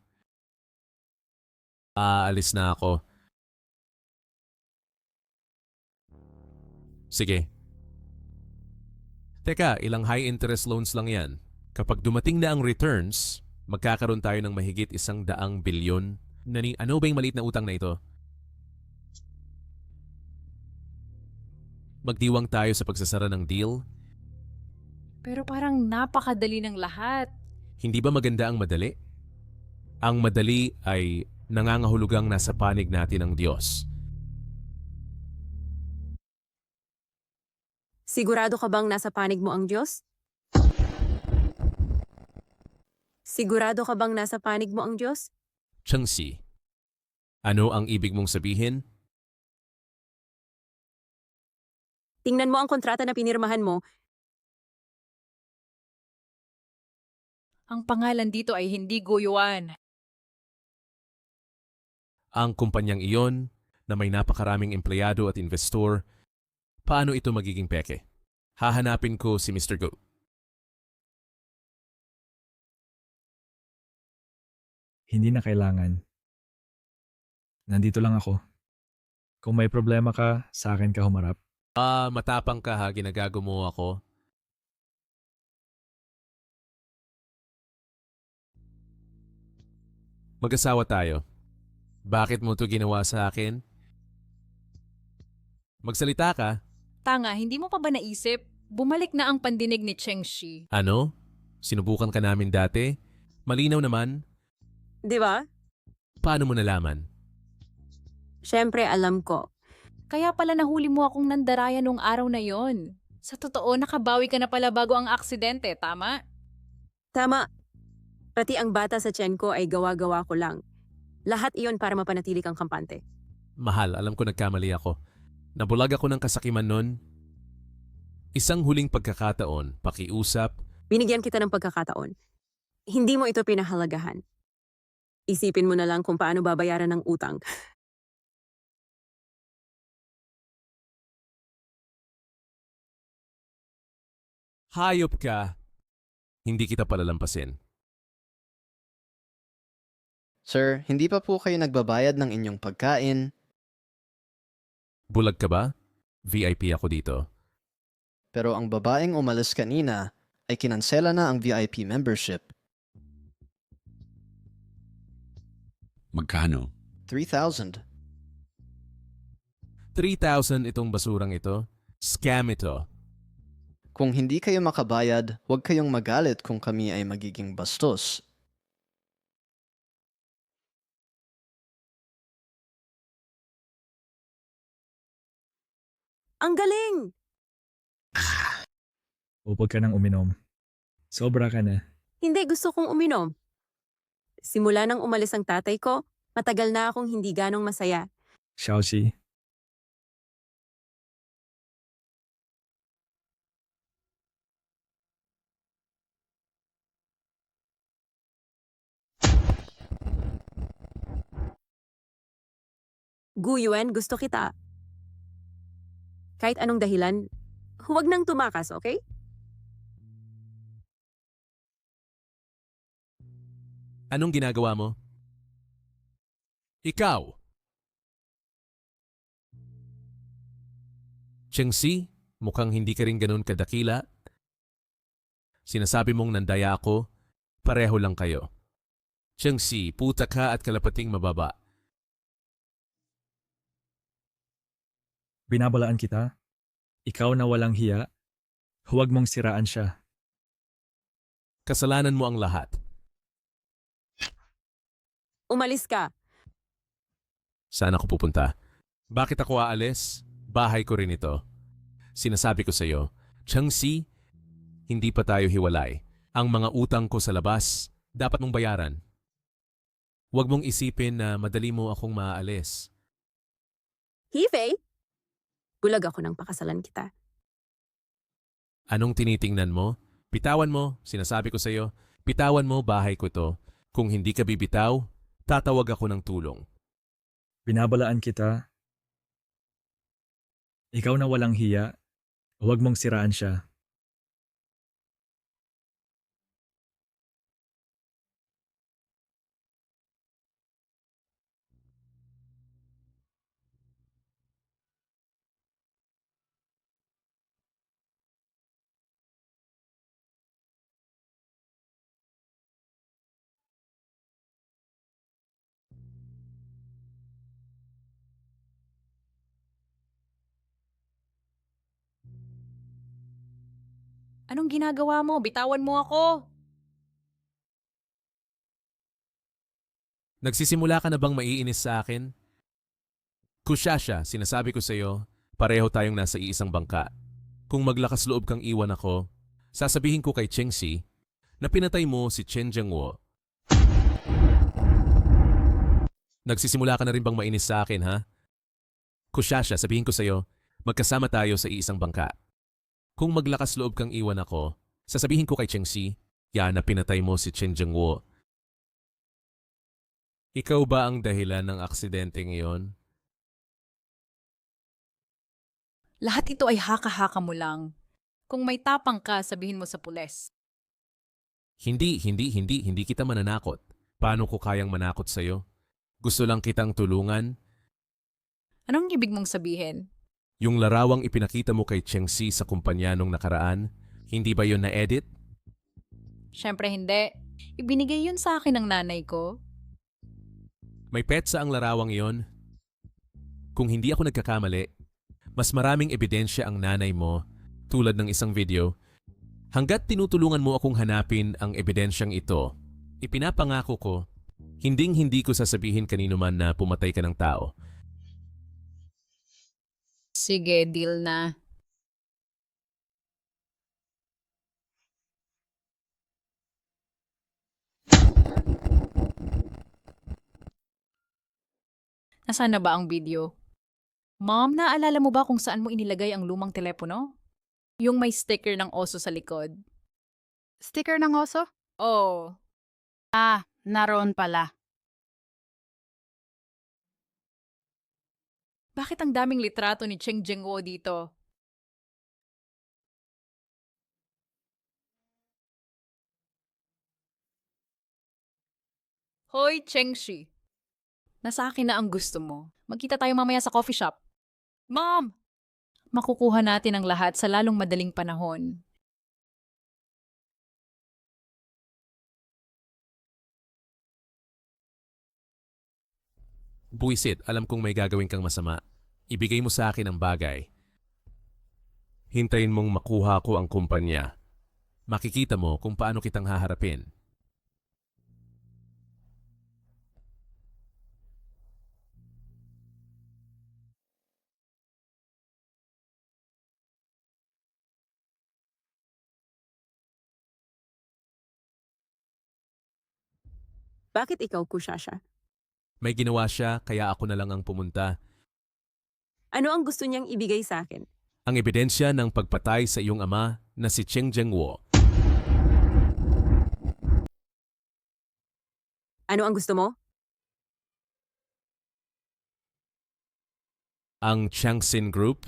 Aalis na ako. Sige. Teka, ilang high interest loans lang yan. Kapag dumating na ang returns, magkakaroon tayo ng mahigit 100 bilyon. Ano ba yung maliit na utang na ito? Magdiwang tayo sa pagsasara ng deal? Pero parang napakadali ng lahat. Hindi ba maganda ang madali? Ang madali ay nangangahulugang nasa panig natin ang Diyos. Sigurado ka bang nasa panig mo ang Diyos? Sigurado ka bang nasa panig mo ang Diyos? Cheng Xi, ano ang ibig mong sabihin? Tingnan mo ang kontrata na pinirmahan mo. Ang pangalan dito ay hindi Gu Yuan. Ang kumpanyang iyon na may napakaraming empleyado at investor, paano ito magiging peke? Hahanapin ko si Mr. Gu. Hindi na kailangan. Nandito lang ako. Kung may problema ka, sa akin ka humarap. Matapang ka ha, ginagago mo ako. Mag-asawa tayo. Bakit mo ito ginawa sa akin? Magsalita ka. Tanga, hindi mo pa ba naisip? Bumalik na ang pandinig ni Cheng Xi. Ano? Sinubukan ka namin dati? Malinaw naman. Di ba? Paano mo nalaman? Siyempre, alam ko. Kaya pala nahuli mo akong nandaraya nung araw na yon. Sa totoo, nakabawi ka na pala bago ang aksidente, tama? Tama. Pati ang bata sa tiyan ko ay gawa-gawa ko lang. Lahat iyon para mapanatili kang kampante. Mahal, alam ko nagkamali ako. Nabulag ako ng kasakiman nun. Isang huling pagkakataon, pakiusap. Binigyan kita ng pagkakataon. Hindi mo ito pinahalagahan. Isipin mo na lang kung paano babayaran ng utang. Hayop ka. Hindi kita palalampasin. Sir, hindi pa po kayo nagbabayad ng inyong pagkain. Bulag ka ba? VIP ako dito. Pero ang babaeng umalis kanina ay kinansela na ang VIP membership. Magkano? 3,000. 3,000 itong basurang ito. Scam ito. Kung hindi kayo makabayad, huwag kayong magalit kung kami ay magiging bastos. Ang galing! Huwag ka nang uminom. Sobra ka na. Hindi, gusto kong uminom. Simula nang umalis ang tatay ko, matagal na akong hindi ganong masaya. Xiaoxi, Gu Yuan, gusto kita. Kahit anong dahilan, huwag nang tumakas, okay? Anong ginagawa mo? Ikaw! Chengxi, mukhang hindi ka rin ganun kadakila. Sinasabi mong nandaya ako, pareho lang kayo. Chengxi, puta ka at kalapating mababa. binabalaan kita. Ikaw na walang hiya. Huwag mong siraan siya. Kasalanan mo ang lahat. Umalis ka. Saan ako pupunta? Bakit ako aalis? Bahay ko rin ito. Sinasabi ko sa iyo, Chengxi, hindi pa tayo hiwalay. Ang mga utang ko sa labas, dapat mong bayaran. Huwag mong isipin na madali mo akong maaalis. Hifei? Bulag ako nang pakasalan kita. Anong tinitingnan mo? Bitawan mo, sinasabi ko sa iyo. Bitawan mo, bahay ko to. Kung hindi ka bibitaw, tatawag ako ng tulong. Binabalaan kita. Ikaw na walang hiya. Huwag mong siraan siya. Anong ginagawa mo? Bitawan mo ako! Nagsisimula ka na bang maiinis sa akin? Kusyasya, sinasabi ko sa iyo, pareho tayong nasa iisang bangka. Kung maglakas loob kang iwan ako, sasabihin ko kay Chengxi na pinatay mo si Chen Jiangwo. Nagsisimula ka na rin bang mainis sa akin, ha? Kusyasya, sabihin ko sa iyo, magkasama tayo sa iisang bangka. Kung maglakas loob kang iwan ako, sasabihin ko kay Chengxi, yan na pinatay mo si Chen Jiangwo. Ikaw ba ang dahilan ng aksidenteng iyon? Lahat ito ay haka-haka mo lang. Kung may tapang ka, sabihin mo sa pules. Hindi kita mananakot. Paano ko kayang manakot sa'yo? Gusto lang kitang tulungan. Anong ibig mong sabihin? Yung larawang ipinakita mo kay Chengxi sa kumpanya nung nakaraan, hindi ba yun na-edit? Siyempre hindi. Ibinigay yun sa akin ng nanay ko. May petsa ang larawang iyon. Kung hindi ako nagkakamali, mas maraming ebidensya ang nanay mo tulad ng isang video. Hanggat tinutulungan mo akong hanapin ang ebidensyang ito, ipinapangako ko, hindi ko sasabihin kanino man na pumatay ka ng tao. Sige, deal na. Nasaan na ba ang video? Mom, naalala mo ba kung saan mo inilagay ang lumang telepono? Yung may sticker ng oso sa likod. Sticker ng oso? Oh, Ah, naroon pala. bakit ang daming litrato ni Cheng Jiangwo dito? Hoy, Chengxi. Nasa akin na ang gusto mo. Magkita tayo mamaya sa coffee shop. Mom! Makukuha natin ang lahat sa lalong madaling panahon. Buisit, alam kong may gagawin kang masama. Ibigay mo sa akin ang bagay. Hintayin mong makuha ko ang kumpanya. Makikita mo kung paano kitang haharapin. Bakit ikaw, Kushasha? May ginawa siya kaya ako na lang ang pumunta. Ano ang gusto niyang ibigay sa akin? Ang ebidensya ng pagpatay sa iyong ama na si Cheng Jianguo. Ano ang gusto mo? Ang Changxin Group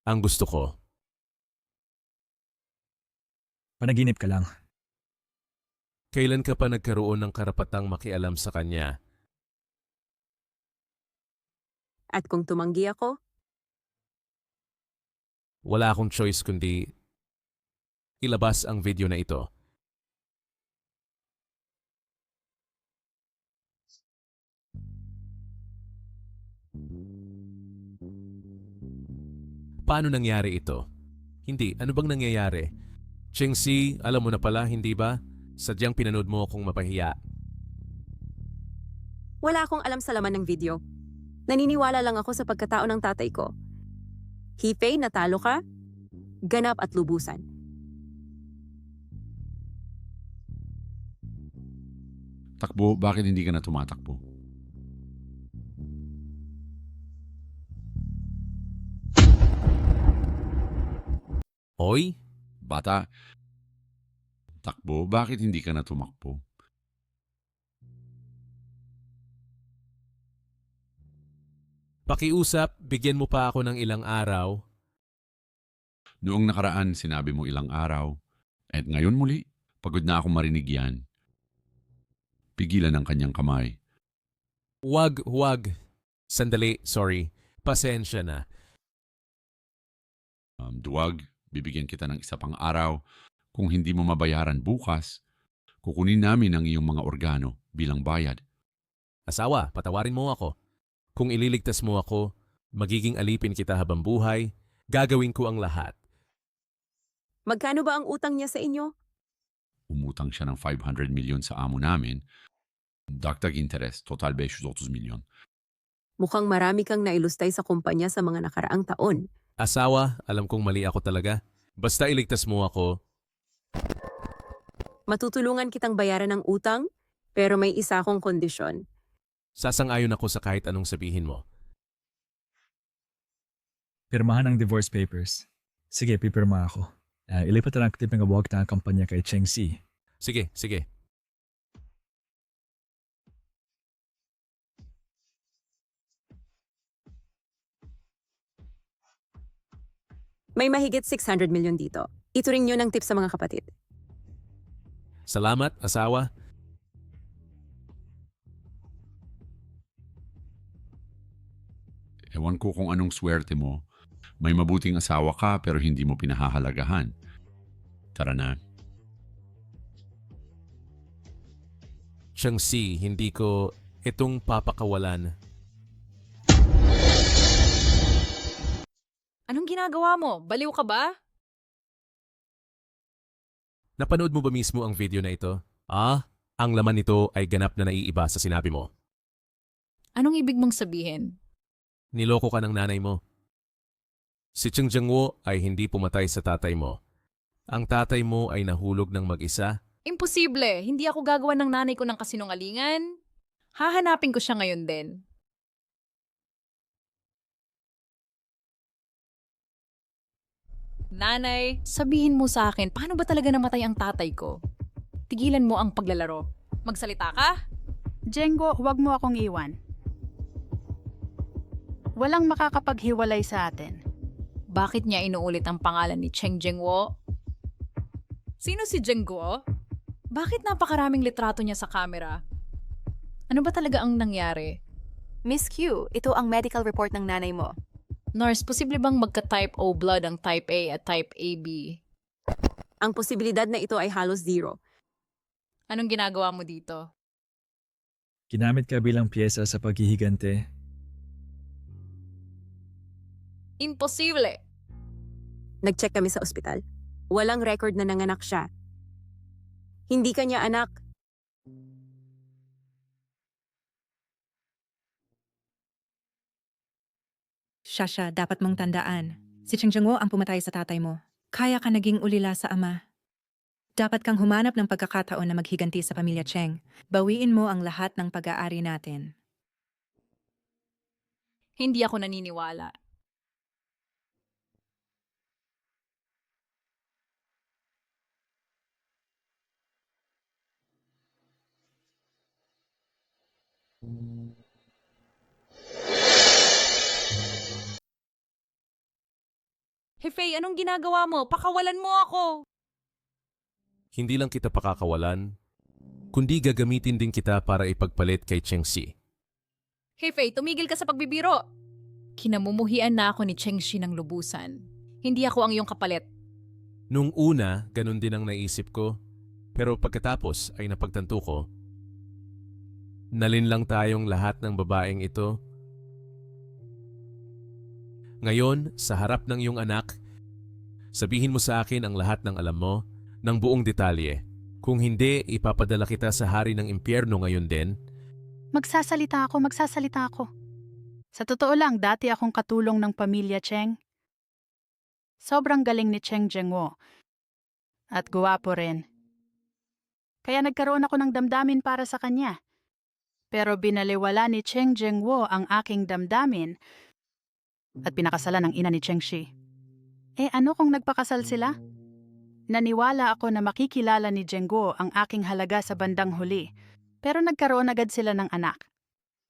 ang gusto ko. Panaginip ka lang. Kailan ka pa nagkaroon ng karapatang makialam sa kanya? At kung tumanggi ako? Wala akong choice kundi ilabas ang video na ito. Paano nangyari ito? Hindi, ano bang nangyayari? Chengxi, alam mo na pala, hindi ba? Sadyang pinanood mo akong mapahiya. Wala akong alam sa laman ng video. Naniniwala lang ako sa pagkatao ng tatay ko. Hifei, natalo ka? Ganap at lubusan. Takbo, bakit hindi ka na tumatakbo? Hoy? Bata, takbo, bakit hindi ka na tumakbo? Pakiusap, bigyan mo pa ako ng ilang araw. Noong nakaraan, sinabi mo ilang araw. At ngayon muli, pagod na akong marinig yan. Pigilan ang kanyang kamay. Huwag. Sandali, sorry. Pasensya na. Duwag, bibigyan kita ng isa pang araw. Kung hindi mo mabayaran bukas, kukunin namin ang iyong mga organo bilang bayad. Asawa, patawarin mo ako. Kung ililigtas mo ako, magiging alipin kita habang buhay, gagawin ko ang lahat. Magkano ba ang utang niya sa inyo? Umutang siya ng 500 milyon sa amo namin. Dagdag interes, total 530 milyon. Mukhang marami kang nailustay sa kumpanya sa mga nakaraang taon. Asawa, alam kong mali ako talaga. Basta iligtas mo ako. Matutulungan kitang bayaran ng utang, pero may isa akong kondisyon. Sasang-ayon ako sa kahit anong sabihin mo. Pirmahan ang divorce papers. Sige, pipirma ako. Ilipat na ang tip ng awag na kampanya kay Chengxi. Sige. May mahigit 600 milyon dito. Ituring nyo ng tip sa mga kapatid. Salamat, asawa. Ewan ko kung anong swerte mo. May mabuting asawa ka pero hindi mo pinahahalagahan. Tara na. Changxi, hindi ko itong papakawalan. Anong ginagawa mo? Baliw ka ba? Napanood mo ba mismo ang video na ito? Ang laman nito ay ganap na naiiba sa sinabi mo. Anong ibig mong sabihin? Niloko ka ng nanay mo. Si Cheng Jianguo ay hindi pumatay sa tatay mo. Ang tatay mo ay nahulog ng mag-isa. Imposible! Hindi ako gagawa ng nanay ko ng kasinungalingan. Hahanapin ko siya ngayon din. Nanay, sabihin mo sa akin, paano ba talaga namatay ang tatay ko? Tigilan mo ang paglalaro. Magsalita ka? Jengo, huwag mo akong iwan. Walang makakapaghiwalay sa atin. Bakit niya inuulit ang pangalan ni Cheng Jianguo? Sino si Jianguo? Bakit napakaraming litrato niya sa camera? Ano ba talaga ang nangyari? Miss Q, ito ang medical report ng nanay mo. Nurse, posible bang magka-type O blood ang type A at type AB? Ang posibilidad na ito ay halos zero. Anong ginagawa mo dito? Ginamit ka bilang pyesa sa paghihigante. Imposible! Nag-check kami sa ospital. Walang record na nanganak siya. Hindi kanya anak. Shasha, dapat mong tandaan. Si Cheng Jianguo ang pumatay sa tatay mo. Kaya ka naging ulila sa ama. Dapat kang humanap ng pagkakataon na maghiganti sa pamilya Cheng. Bawiin mo ang lahat ng pag-aari natin. Hindi ako naniniwala. Hefe, anong ginagawa mo? Pakawalan mo ako! Hindi lang kita pakakawalan, kundi gagamitin din kita para ipagpalit kay Cheng Xi. Hefe, tumigil ka sa pagbibiro! Kinamumuhian na ako ni Cheng Xi ng lubusan. Hindi ako ang iyong kapalit. Nung una, ganun din ang naisip ko, pero pagkatapos ay napagtanto ko, nalin lang tayong lahat ng babaeng ito. Ngayon, sa harap ng iyong anak, sabihin mo sa akin ang lahat ng alam mo, ng buong detalye. Kung hindi, ipapadala kita sa hari ng impyerno ngayon din. Magsasalita ako. Sa totoo lang, dati akong katulong ng pamilya Cheng. Sobrang galing ni Cheng Zhengwo. At guwapo rin. Kaya nagkaroon ako ng damdamin para sa kanya. Pero binaliwala ni Cheng Zhengwo ang aking damdamin at pinakasalan ng ina ni Cheng Xi. Ano kung nagpakasal sila? Naniwala ako na makikilala ni Zhengwo ang aking halaga sa bandang huli, pero nagkaroon agad sila ng anak.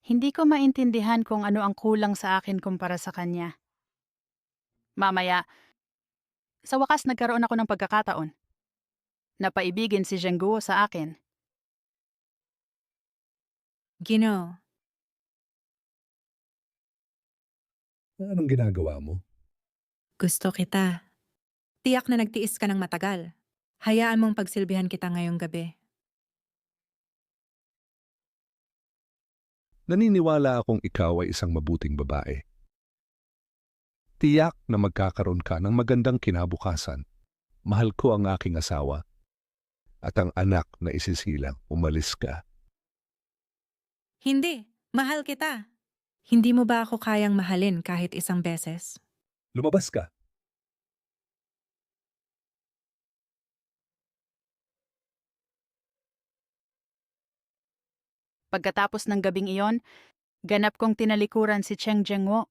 Hindi ko maintindihan kung ano ang kulang sa akin kumpara sa kanya. Mamaya, sa wakas nagkaroon ako ng pagkakataon. Napaibigin si Zhengwo sa akin. Gino, Anong ginagawa mo? gusto kita. Tiyak na nagtiis ka ng matagal. Hayaan mong pagsilbihan kita ngayong gabi. Naniniwala akong ikaw ay isang mabuting babae. Tiyak na magkakaroon ka ng magandang kinabukasan. Mahal ko ang aking asawa. At ang anak na isisilang umalis ka. Hindi, mahal kita. Hindi mo ba ako kayang mahalin kahit isang beses? Lumabas ka. Pagkatapos ng gabing iyon, ganap kong tinalikuran si Cheng Zhengwo.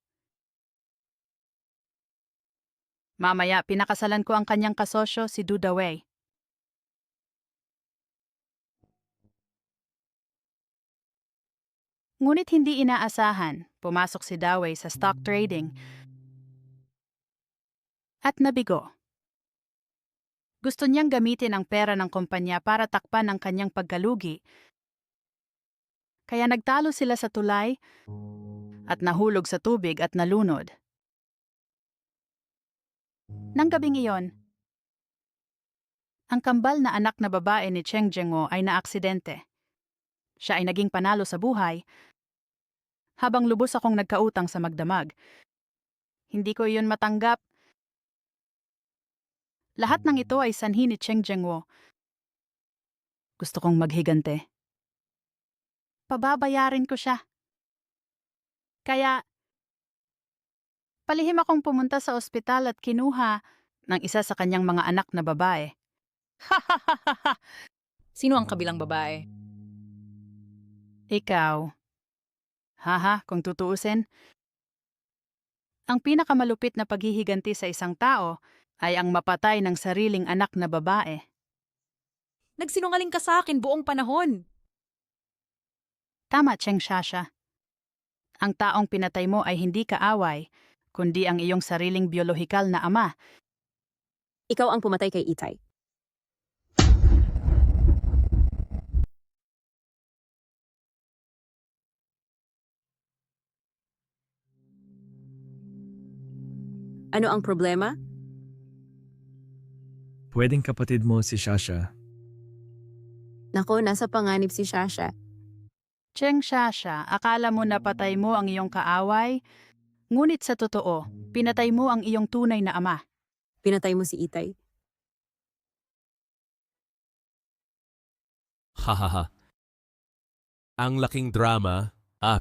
Mamaya, pinakasalan ko ang kanyang kasosyo si Du Dawei. Ngunit hindi inaasahan, pumasok si Dawei sa stock trading at nabigo. Gusto niyang gamitin ang pera ng kumpanya para takpan ang kanyang pagkalugi. Kaya nagtalo sila sa tulay at nahulog sa tubig at nalunod. Nang gabing iyon, ang kambal na anak na babae ni Cheng Zhengwo ay naaksidente. Siya ay naging panalo sa buhay habang lubos akong nagkautang sa magdamag. Hindi ko iyon matanggap. Lahat ng ito ay sanhi ni Cheng Zhengwo. Gusto kong maghigante. Pababayarin ko siya. Kaya, palihim akong pumunta sa ospital at kinuha ng isa sa kanyang mga anak na babae. Sino ang kabilang babae? Ikaw. Kung tutuusin. Ang pinakamalupit na paghihiganti sa isang tao ay ang mapatay ng sariling anak na babae. Nagsinungaling ka sa akin buong panahon. Tama, Cheng Shasha. Ang taong pinatay mo ay hindi kaaway, kundi ang iyong sariling biolohikal na ama. Ikaw ang pumatay kay Itay. Ano ang problema? Pwedeng kapatid mo si Shasha. Nako, nasa panganib si Shasha. Cheng Shasha, akala mo napatay mo ang iyong kaaway? Ngunit sa totoo, pinatay mo ang iyong tunay na ama. Pinatay mo si Itay. Hahaha. Ang laking drama,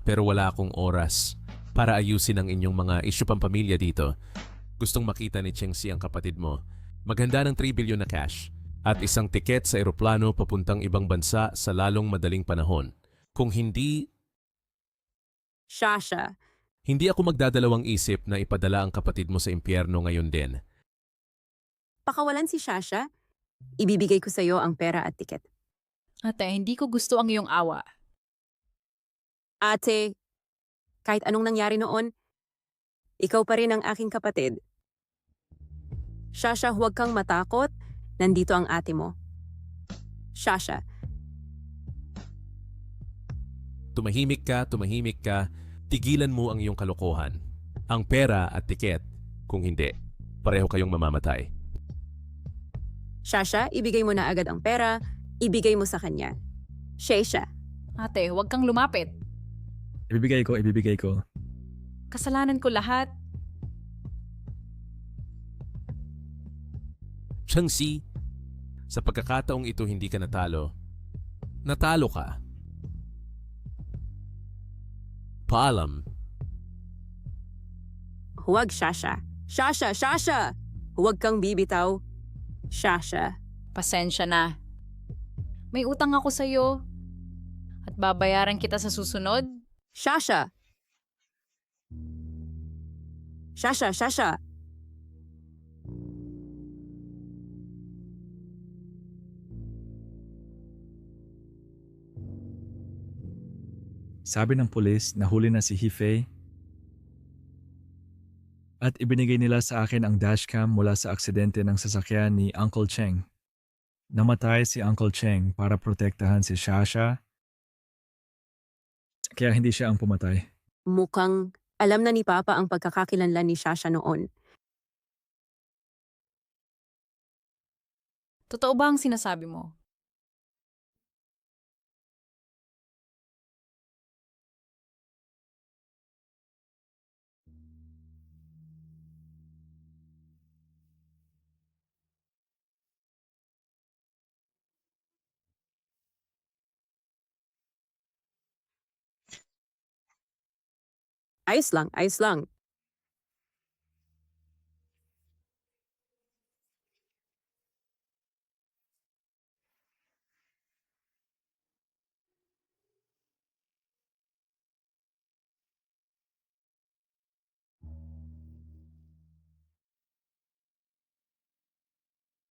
pero wala akong oras para ayusin ang inyong mga isyu pampamilya dito. Gustong makita ni Cheng Xi ang kapatid mo. Maghanda ng 3 billion na cash. at isang tiket sa eroplano papuntang ibang bansa sa lalong madaling panahon. Kung hindi, Shasha, hindi ako magdadalawang isip na ipadala ang kapatid mo sa impyerno ngayon din. pakawalan si Shasha. Ibibigay ko sa iyo ang pera at tiket. Ate, hindi ko gusto ang iyong awa. Ate, kahit anong nangyari noon, ikaw pa rin ang aking kapatid. Shasha, huwag kang matakot. Nandito ang ate mo. Shasha, Tumahimik ka, tigilan mo ang iyong kalokohan. Ang pera at tiket, kung hindi, pareho kayong mamamatay. Shasha, ibigay mo na agad ang pera. Ibigay mo sa kanya. Shesha, Ate, huwag kang lumapit. Ibibigay ko. Kasalanan ko lahat. Changxi, sa pagkakataong ito hindi ka natalo. Natalo ka. Paalam. huwag Shasha. Shasha! Huwag kang bibitaw. Shasha. Pasensya na. May utang ako sa'yo. At babayaran kita sa susunod. Shasha! Shasha! Sabi ng pulis, nahuli na si Hifei at ibinigay nila sa akin ang dashcam mula sa aksidente ng sasakyan ni Uncle Cheng. Namatay si Uncle Cheng para protektahan si Shasha, kaya hindi siya ang pumatay. Mukhang alam na ni Papa ang pagkakakilanlan ni Shasha noon. Totoo ba ang sinasabi mo? Ayos lang.